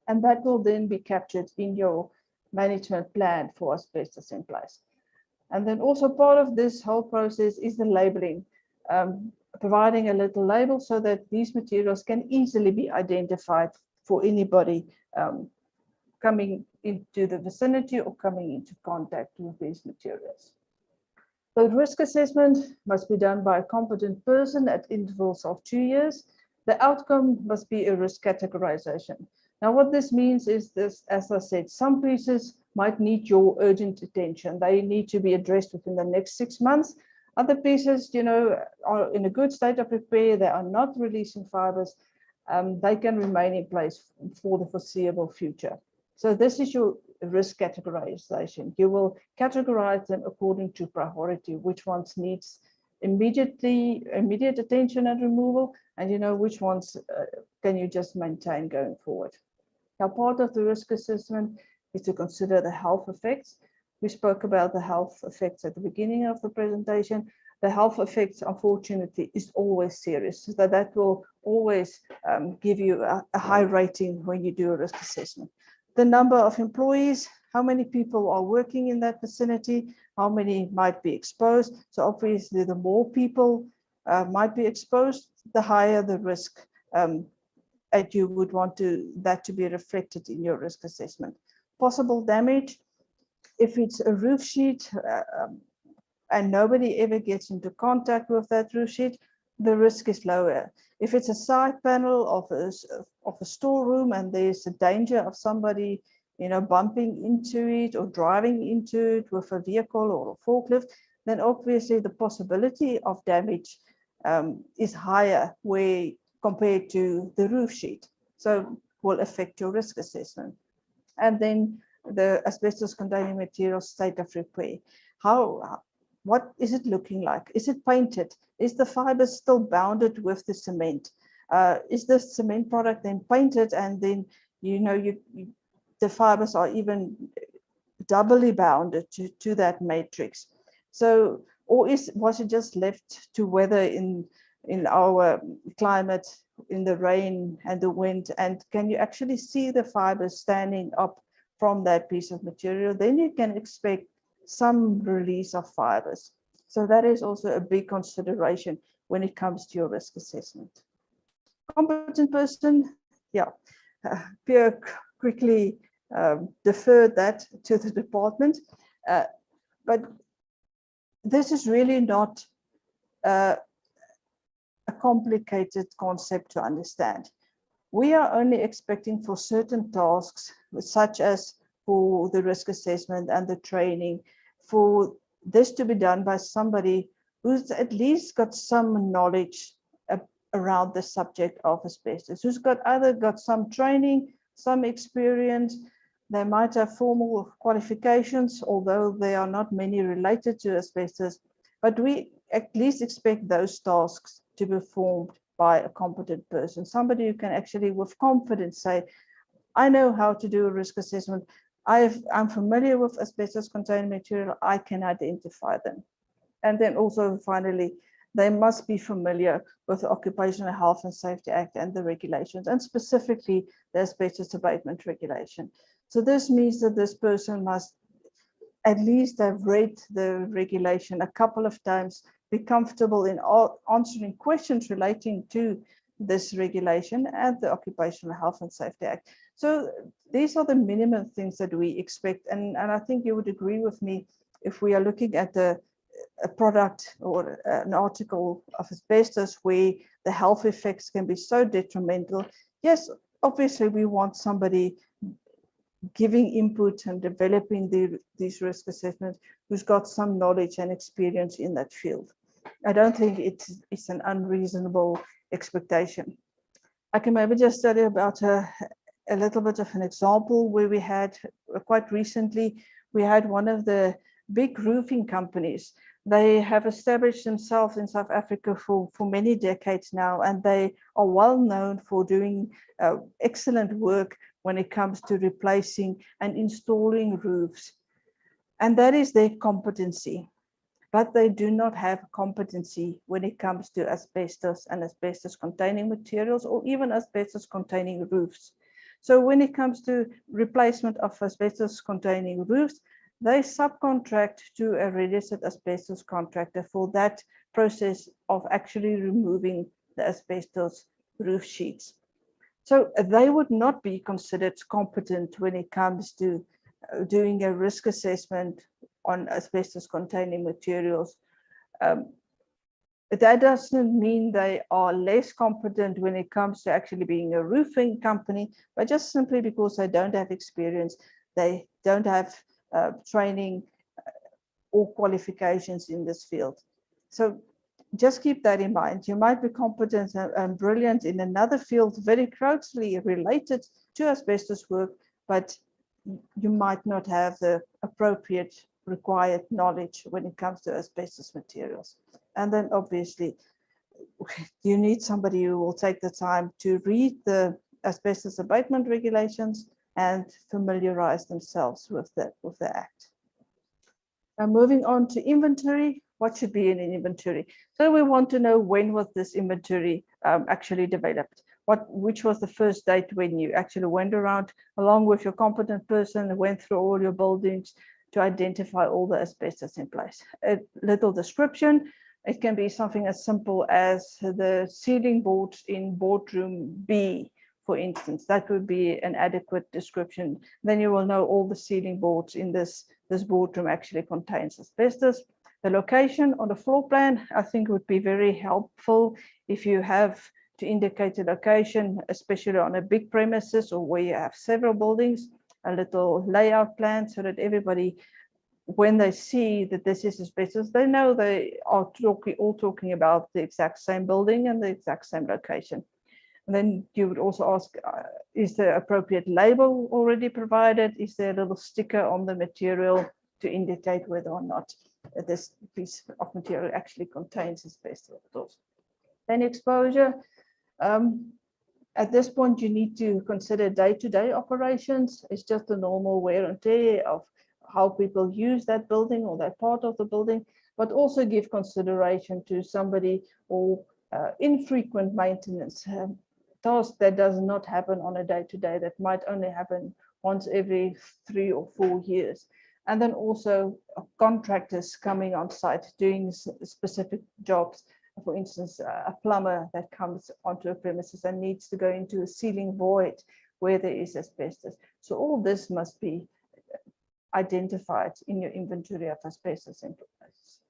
And that will then be captured in your management plan for asbestos in place. And then also part of this whole process is the labeling, providing a little label so that these materials can easily be identified for anybody coming into the vicinity or coming into contact with these materials. The risk assessment must be done by a competent person at intervals of 2 years. The outcome must be a risk categorization. Now, what this means is this, as I said, some pieces might need your urgent attention. They need to be addressed within the next 6 months. Other pieces, are in a good state of repair. They are not releasing fibers. They can remain in place for the foreseeable future. So this is your risk categorization. You will categorize them according to priority, which ones needs immediate attention and removal, and which ones can you just maintain going forward. Now, part of the risk assessment is to consider the health effects. We spoke about the health effects at the beginning of the presentation. The health effects, unfortunately, is always serious. So that will always give you a high rating when you do a risk assessment. The number of employees, how many people are working in that vicinity, how many might be exposed. So obviously, the more people might be exposed, the higher the risk that you would want that to be reflected in your risk assessment. Possible damage, if it's a roof sheet and nobody ever gets into contact with that roof sheet, the risk is lower. If it's a side panel of a storeroom and there's a danger of somebody bumping into it or driving into it with a vehicle or a forklift, then obviously the possibility of damage is higher compared to the roof sheet. So will affect your risk assessment. And then the asbestos containing material state of repair. What is it looking like? Is it painted? Is the fiber still bounded with the cement? Is the cement product then painted and then the fibers are even doubly bounded to that matrix? So, or was it just left to weather in our climate, in the rain and the wind? And can you actually see the fibers standing up from that piece of material? Then you can expect some release of fibers. So that is also a big consideration when it comes to your risk assessment. Competent person, Pierre quickly deferred that to the department, but this is really not a complicated concept to understand. We are only expecting for certain tasks, such as for the risk assessment and the training, for this to be done by somebody who's at least got some knowledge around the subject of asbestos, who's either got some training, some experience. They might have formal qualifications, although there are not many related to asbestos, but we at least expect those tasks to be performed by a competent person, somebody who can actually with confidence say, I know how to do a risk assessment. I'm familiar with asbestos containing material. I can identify them. And then also finally, they must be familiar with the Occupational Health and Safety Act and the regulations, and specifically the Asbestos Abatement Regulation. So this means that this person must at least have read the regulation a couple of times, be comfortable in answering questions relating to this regulation and the Occupational Health and Safety Act. So these are the minimum things that we expect. And I think you would agree with me if we are looking at a product or an article of asbestos where the health effects can be so detrimental. Yes, obviously we want somebody giving input and developing these risk assessments who's got some knowledge and experience in that field. I don't think it's an unreasonable expectation. I can maybe just tell you about a little bit of an example where we had quite recently, we had one of the big roofing companies. They have established themselves in South Africa for many decades now, and they are well known for doing excellent work when it comes to replacing and installing roofs. And that is their competency. But they do not have competency when it comes to asbestos and asbestos containing materials, or even asbestos containing roofs. So when it comes to replacement of asbestos containing roofs, they subcontract to a registered asbestos contractor for that process of actually removing the asbestos roof sheets. So they would not be considered competent when it comes to doing a risk assessment on asbestos containing materials. That doesn't mean they are less competent when it comes to actually being a roofing company, but just simply because they don't have experience, they don't have training or qualifications in this field. So just keep that in mind. You might be competent and brilliant in another field very closely related to asbestos work, but you might not have the appropriate required knowledge when it comes to asbestos materials. And then obviously you need somebody who will take the time to read the Asbestos Abatement Regulations and familiarize themselves with the Act. Now moving on to inventory, what should be in an inventory? So we want to know, when was this inventory actually developed? Which was the first date when you actually went around along with your competent person and went through all your buildings to identify all the asbestos in place. A little description. It can be something as simple as the ceiling boards in boardroom B, for instance. That would be an adequate description. Then you will know all the ceiling boards in this boardroom actually contains asbestos. The location on the floor plan, I think, would be very helpful if you have to indicate a location, especially on a big premises or where you have several buildings, a little layout plan so that everybody, when they see that this is asbestos, they know they are all talking about the exact same building and the exact same location. And then you would also ask, is the appropriate label already provided? Is there a little sticker on the material to indicate whether or not this piece of material actually contains asbestos? Then exposure. At this point, you need to consider day-to-day operations. It's just the normal wear and tear of how people use that building or that part of the building, but also give consideration to somebody or infrequent maintenance. Task that does not happen on a day-to-day, that might only happen once every 3 or 4 years. And then also contractors coming on site doing specific jobs. For instance, a plumber that comes onto a premises and needs to go into a ceiling void where there is asbestos. So all this must be identified in your inventory of asbestos in place.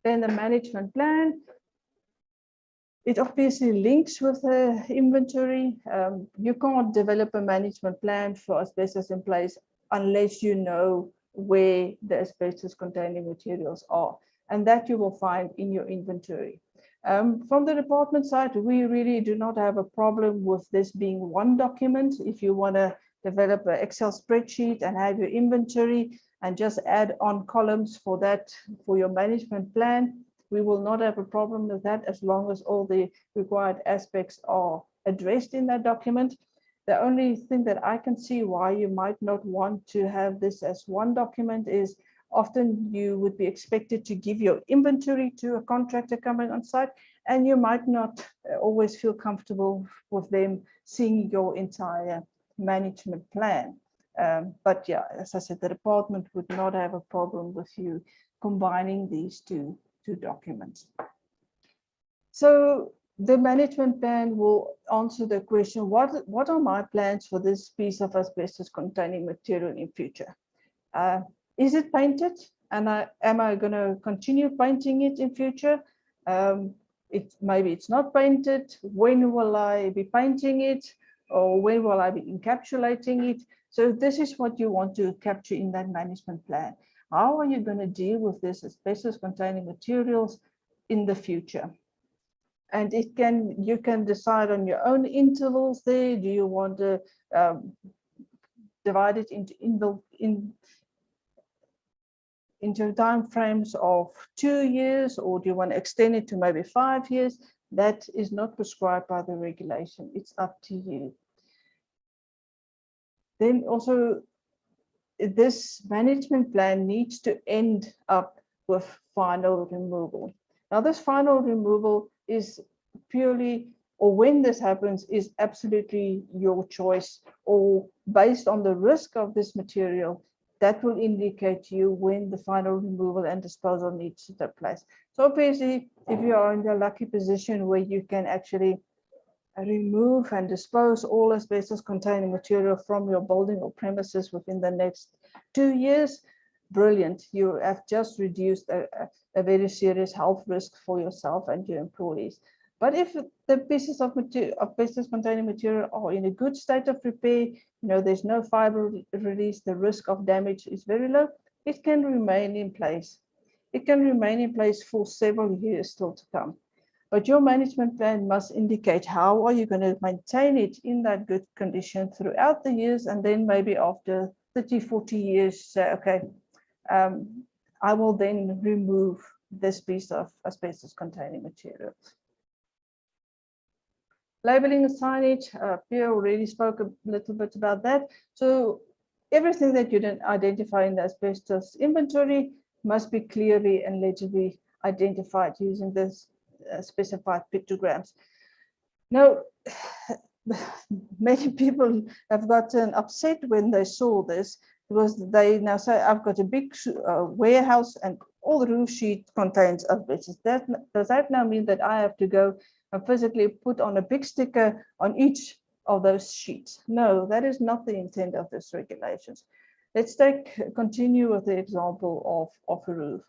Then the management plan. It obviously links with the inventory. You can't develop a management plan for asbestos in place unless you know where the asbestos containing materials are, and that you will find in your inventory. From the department side, we really do not have a problem with this being one document. If you want to develop an Excel spreadsheet and have your inventory and just add on columns for that, for your management plan, we will not have a problem with that as long as all the required aspects are addressed in that document. The only thing that I can see why you might not want to have this as one document is often you would be expected to give your inventory to a contractor coming on site, and you might not always feel comfortable with them seeing your entire management plan. But yeah, as I said, the department would not have a problem with you combining these two documents. So the management plan will answer the question, what are my plans for this piece of asbestos containing material in future? Is it painted? And am I going to continue painting it in future? Maybe it's not painted. When will I be painting it? Or when will I be encapsulating it? So this is what you want to capture in that management plan. How are you going to deal with this asbestos containing materials in the future? And you can decide on your own intervals there. Do you want to divide it into time frames of 2 years, or do you want to extend it to maybe 5 years? That is not prescribed by the regulation. It's up to you. Then also, this management plan needs to end up with final removal. Now, this final removal is purely, or when this happens, is absolutely your choice, or based on the risk of this material, that will indicate to you when the final removal and disposal needs to take place. So obviously, if you are in the lucky position where you can actually remove and dispose all asbestos containing material from your building or premises within the next 2 years, brilliant. You have just reduced a very serious health risk for yourself and your employees. But if the pieces of asbestos containing material are in a good state of repair, there's no fiber release, the risk of damage is very low, it can remain in place. It can remain in place for several years still to come. But your management plan must indicate how are you going to maintain it in that good condition throughout the years, and then maybe after 30, 40 years, say, okay, I will then remove this piece of asbestos containing materials. Labeling and signage, Pierre already spoke a little bit about that. So everything that you didn't identify in the asbestos inventory must be clearly and legibly identified using this specified pictograms. Now, many people have gotten upset when they saw this, because they now say, I've got a big warehouse and all the roof sheet contains asbestos. Does that now mean that I have to go and physically put on a big sticker on each of those sheets? No, that is not the intent of this regulations. Let's continue with the example of a roof.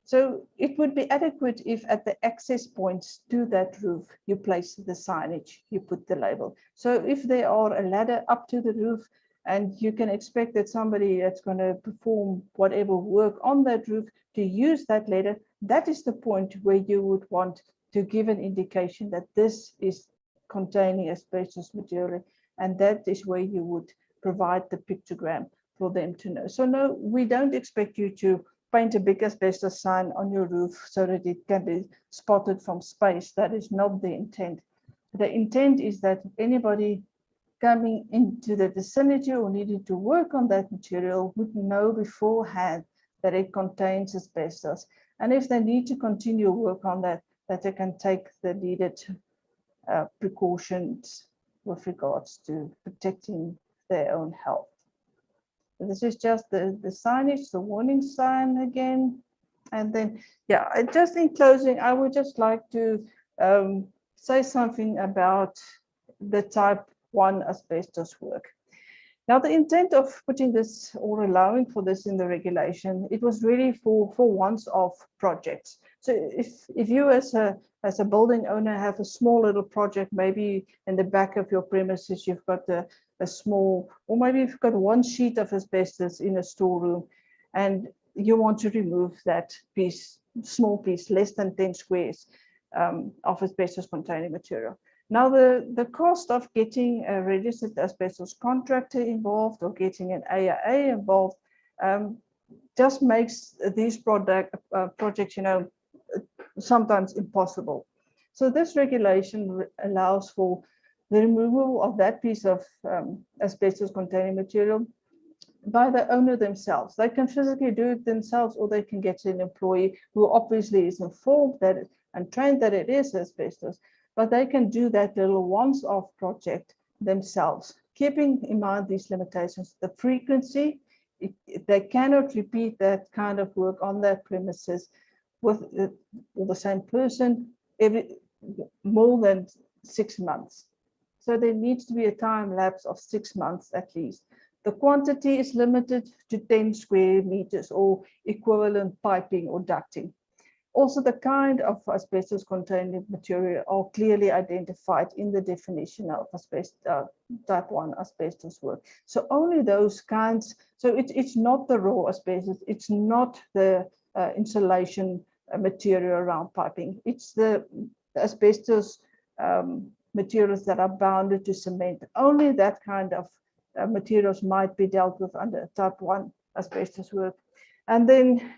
So it would be adequate if at the access points to that roof, you place the signage, you put the label. So if there are a ladder up to the roof, and you can expect that somebody that's going to perform whatever work on that roof to use that ladder, that is the point where you would want to give an indication that this is containing asbestos material, and that is where you would provide the pictogram for them to know. So no, we don't expect you to paint a big asbestos sign on your roof so that it can be spotted from space. That is not the intent. The intent is that anybody coming into the vicinity or needing to work on that material would know beforehand that it contains asbestos. And if they need to continue work on that, that they can take the needed precautions with regards to protecting their own health. This is just the signage, the warning sign again. And then, yeah, just in closing, I would just like to say something about the type 1 asbestos work. Now, the intent of putting this or allowing for this in the regulation, it was really for once-off projects. So if you as a building owner have a small little project, maybe in the back of your premises, you've got a small, or maybe you've got one sheet of asbestos in a storeroom, and you want to remove that piece, small piece, less than 10 squares of asbestos containing material. Now, the cost of getting a registered asbestos contractor involved or getting an AIA involved just makes these projects, sometimes impossible. So this regulation allows for the removal of that piece of asbestos containing material by the owner themselves. They can physically do it themselves, or they can get an employee who obviously is informed that and trained that it is asbestos, but they can do that little once-off project themselves, keeping in mind these limitations, the frequency. They cannot repeat that kind of work on that premises with the same person every more than 6 months. So there needs to be a time lapse of 6 months at least. The quantity is limited to 10 square meters or equivalent piping or ducting. Also, the kind of asbestos containing material are clearly identified in the definition of type 1 asbestos work. So only those kinds, so it's not the raw asbestos, it's not the insulation material around piping, it's the asbestos materials that are bounded to cement. Only that kind of materials might be dealt with under type 1 asbestos work. And then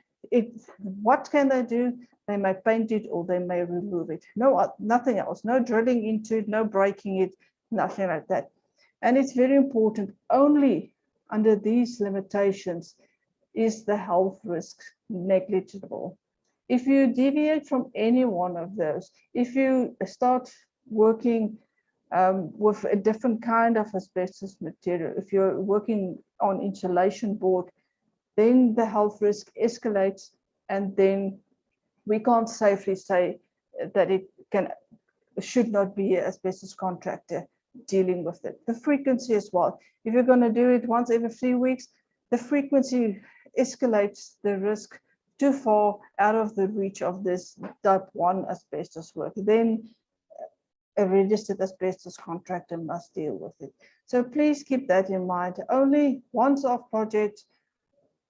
what can they do? They may paint it or they may remove it. No, nothing else. No drilling into it, no breaking it, nothing like that. And it's very important, only under these limitations is the health risk negligible. If you deviate from any one of those, if you start working with a different kind of asbestos material, if you're working on insulation board, then the health risk escalates, and then we can't safely say that it should not be an asbestos contractor dealing with it. The frequency as well. If you're going to do it once every 3 weeks, the frequency escalates the risk too far out of the reach of this type 1 asbestos work. Then a registered asbestos contractor must deal with it. So please keep that in mind. Only once-off projects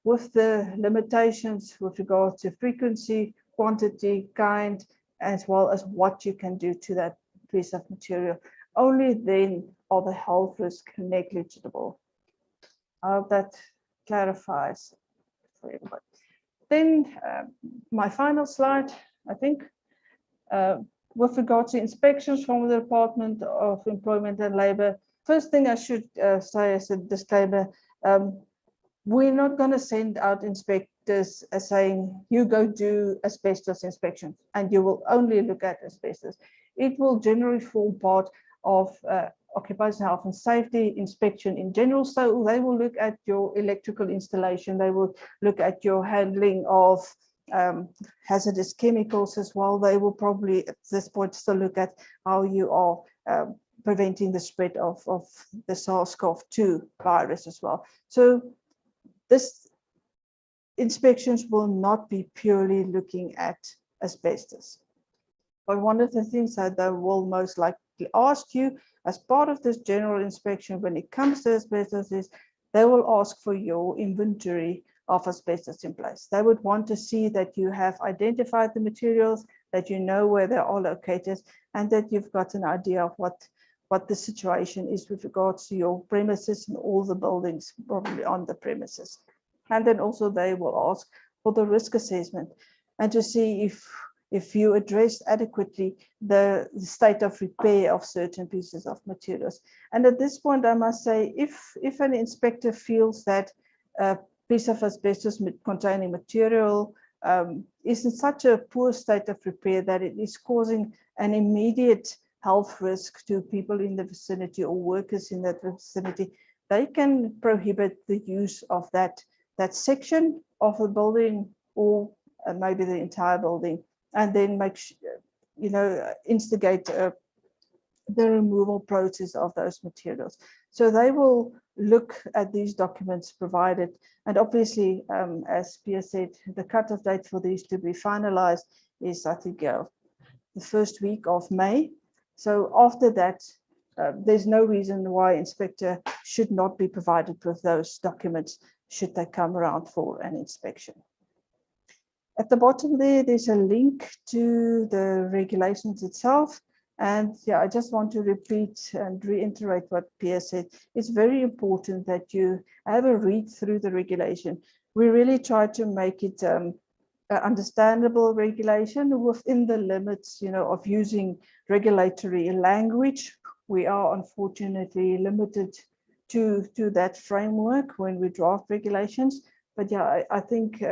with the limitations with regard to frequency, quantity, kind, as well as what you can do to that piece of material. Only then are the health risk negligible. I hope that clarifies for everybody. Then my final slide, I think, with regard to inspections from the Department of Employment and Labour. First thing I should say as a disclaimer, we're not going to send out inspectors saying, you go do asbestos inspection and you will only look at asbestos. It will generally form part of occupational health and safety inspection in general. So they will look at your electrical installation. They will look at your handling of hazardous chemicals as well. They will probably at this point still look at how you are preventing the spread of the SARS-CoV-2 virus as well. So this inspections will not be purely looking at asbestos. But one of the things that they will most likely ask you as part of this general inspection when it comes to asbestos is they will ask for your inventory of asbestos in place. They would want to see that you have identified the materials, that you know where they are located, and that you've got an idea of what the situation is with regards to your premises and all the buildings probably on the premises. And then also they will ask for the risk assessment and to see if you address adequately the state of repair of certain pieces of materials. And at this point, I must say, if an inspector feels that a piece of asbestos containing material is in such a poor state of repair that it is causing an immediate health risk to people in the vicinity or workers in that vicinity, they can prohibit the use of that section of the building or maybe the entire building, and then instigate the removal process of those materials. So they will look at these documents provided. And obviously, as Pia said, the cutoff date for these to be finalized is, I think, the first week of May. So after that, there's no reason why inspector should not be provided with those documents should they come around for an inspection. At the bottom there's a link to the regulations itself. And yeah, I just want to repeat and reiterate what Pia said. It's very important that you have a read through the regulation. We really try to make it an understandable regulation within the limits, of using regulatory language. We are unfortunately limited to that framework when we draft regulations. But yeah, I think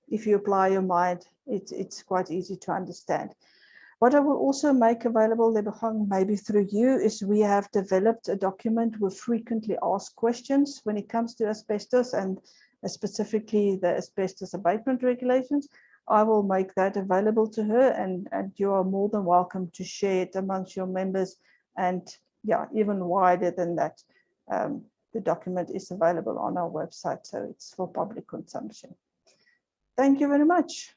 if you apply your mind, it's quite easy to understand. What I will also make available, Lebogang, maybe through you, is we have developed a document with frequently asked questions when it comes to asbestos, and specifically the Asbestos Abatement Regulations. I will make that available to her, and you are more than welcome to share it amongst your members. And yeah, even wider than that, the document is available on our website, so it's for public consumption. Thank you very much.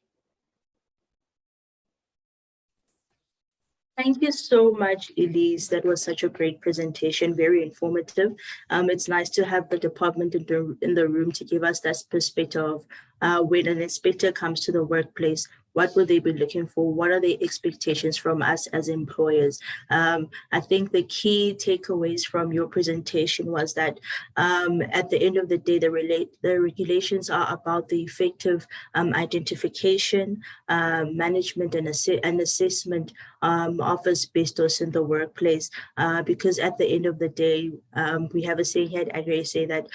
Thank you so much, Elise. That was such a great presentation, very informative. It's nice to have the department in the room to give us that perspective of when an inspector comes to the workplace, what will they be looking for? What are the expectations from us as employers? I think the key takeaways from your presentation was that at the end of the day, the regulations are about the effective identification, management, and assessment of asbestos in the workplace. Because at the end of the day, we have a saying here at Agri say that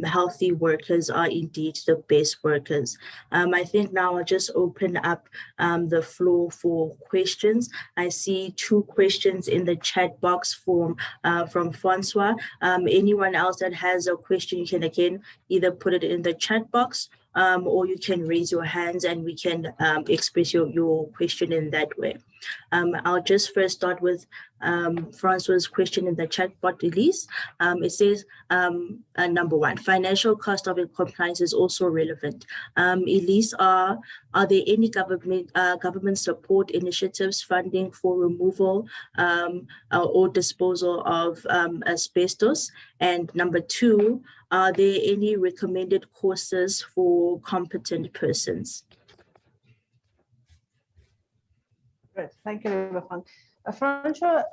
healthy workers are indeed the best workers. I think now I'll just open up the floor for questions. I see 2 questions in the chat box from Francois. Anyone else that has a question, you can again either put it in the chat box or you can raise your hands and we can express your question in that way. I'll just first start with Francois' question in the chat box, Elise. It says, number 1, financial cost of compliance is also relevant. Elise, are there any government support initiatives funding for removal or disposal of asbestos? And number 2, are there any recommended courses for competent persons? Great, thank you, Lebogang. Francois,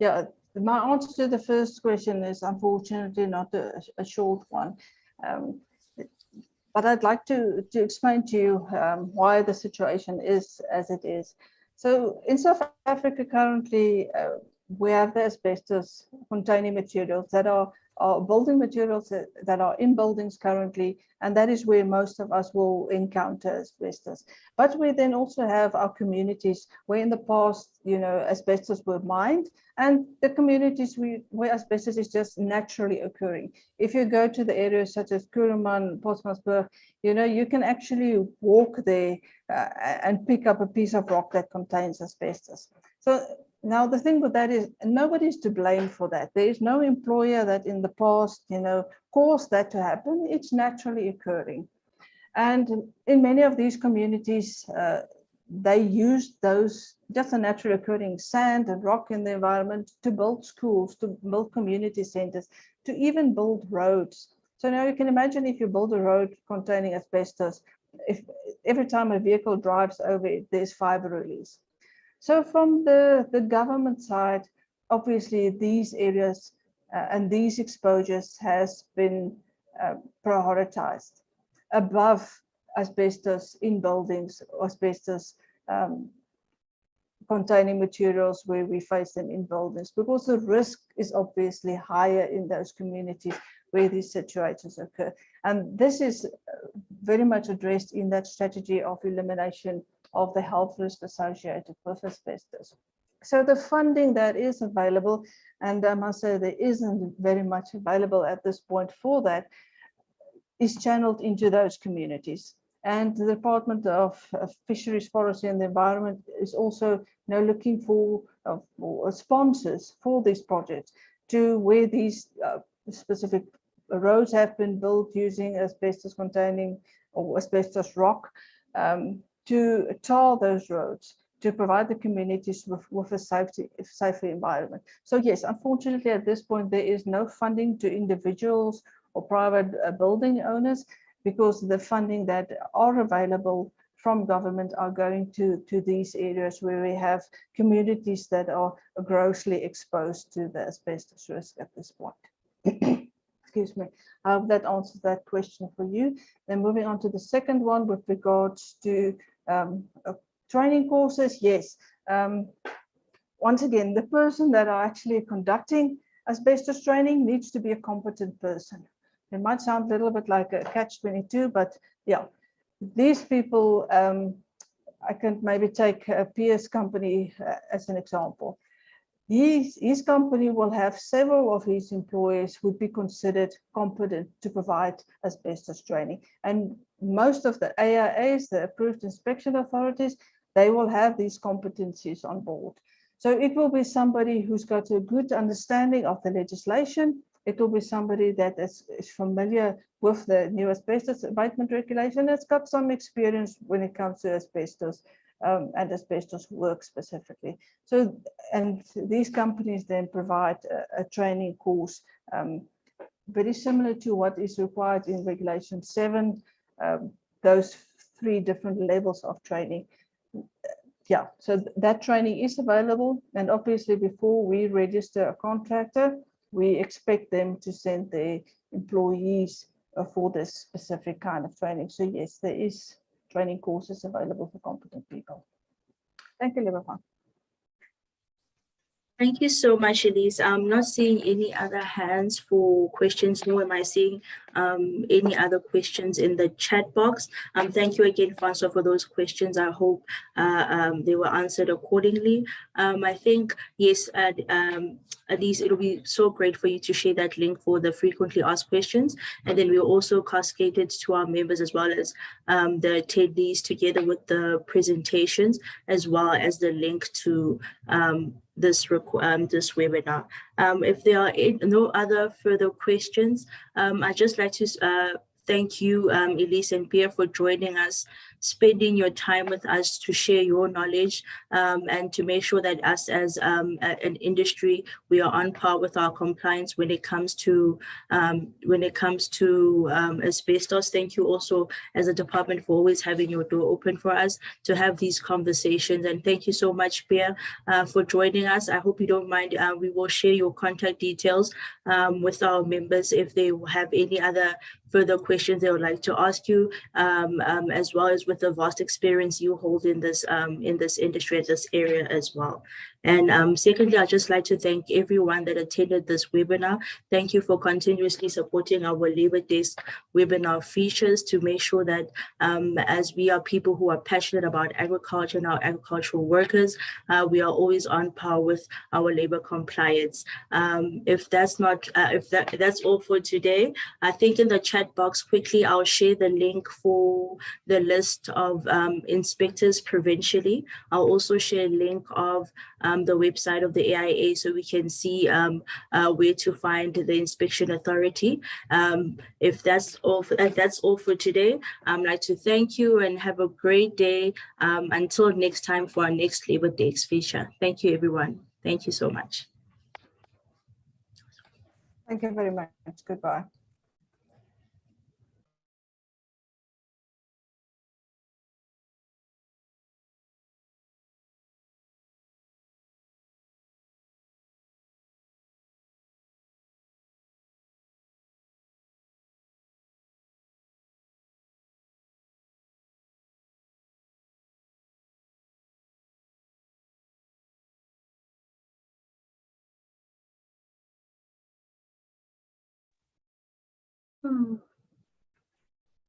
yeah, my answer to the first question is unfortunately not a short one. But I'd like to explain to you why the situation is as it is. So in South Africa currently, we have the asbestos containing materials that are building materials that are in buildings currently, and that is where most of us will encounter asbestos. But we then also have our communities where in the past, asbestos were mined, and the communities where asbestos is just naturally occurring. If you go to the areas such as Kuruman, Potchefstroom, you can actually walk there and pick up a piece of rock that contains asbestos. So now the thing with that is nobody's to blame for that. There is no employer that in the past, caused that to happen. It's naturally occurring. And in many of these communities, they use those just a naturally occurring sand and rock in the environment to build schools, to build community centers, to even build roads. So now you can imagine if you build a road containing asbestos, if every time a vehicle drives over it, there's fiber release. So from the government side, obviously these areas and these exposures has been prioritized above asbestos in buildings, asbestos containing materials where we face them in buildings, because the risk is obviously higher in those communities where these situations occur. And this is very much addressed in that strategy of elimination of the health risk associated with asbestos. So the funding that is available, and I must say there isn't very much available at this point for that, is channeled into those communities. And the Department of Fisheries, Forestry and the Environment is also now looking for sponsors for these projects to where these specific roads have been built using asbestos containing or asbestos rock, to tar those roads, to provide the communities with a safer environment. So yes, unfortunately at this point there is no funding to individuals or private building owners, because the funding that are available from government are going to these areas where we have communities that are grossly exposed to the asbestos risk at this point. Excuse me. I hope that answers that question for you. Then moving on to the second one with regards to training courses. Yes. Once again, the person that are actually conducting asbestos training needs to be a competent person. It might sound a little bit like a catch-22, but yeah, these people, I can maybe take Pierre's company as an example. His company will have several of his employees who would be considered competent to provide asbestos training. And most of the AIAs, the approved inspection authorities, they will have these competencies on board. So it will be somebody who's got a good understanding of the legislation. It will be somebody that is familiar with the new Asbestos Abatement Regulation. It's got some experience when it comes to asbestos and asbestos work specifically. So, and these companies then provide a training course very similar to what is required in Regulation 7, those 3 different levels of training. Yeah, so that training is available, and obviously before we register a contractor, we expect them to send their employees for this specific kind of training. So yes, there is training courses available for competent people. Thank you, Levervan. Thank you so much, Elise. I'm not seeing any other hands for questions, nor am I seeing any other questions in the chat box. Thank you again, Francois, for those questions. I hope they were answered accordingly. I think, yes, Elise, it'll be so great for you to share that link for the frequently asked questions. And then we'll also cascade it to our members as well as the attendees, together with the presentations, as well as the link to this webinar. If there are no other further questions, I'd just like to thank you, Elise and Pierre, for joining us, spending your time with us to share your knowledge and to make sure that us as an industry, we are on par with our compliance when it comes to asbestos. Thank you also as a department for always having your door open for us to have these conversations. And thank you so much, Pierre, for joining us. I hope you don't mind. We will share your contact details with our members if they have any other further questions they would like to ask you, as well as with the vast experience you hold in this industry, at this area as well. And secondly, I'd just like to thank everyone that attended this webinar. Thank you for continuously supporting our Labor Desk webinar features to make sure that as we are people who are passionate about agriculture and our agricultural workers, we are always on par with our labor compliance. If that's all for today, I think in the chat box quickly, I'll share the link for the list of inspectors provincially. I'll also share a link of the website of the AIA so we can see where to find the inspection authority. If that's all for today, I'd like to thank you and have a great day until next time for our next Labor Desk feature. Thank you, everyone. Thank you so much. Thank you very much. Goodbye.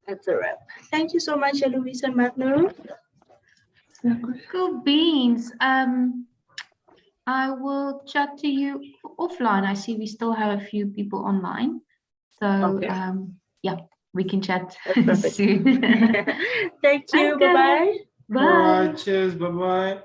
That's a wrap. Thank you so much, Eloise and Magno. Cool beans. I will chat to you offline. I see we still have a few people online. So Okay. yeah, we can chat That's perfect. soon. Thank you. Bye-bye. Bye. All right, cheers. Bye-bye.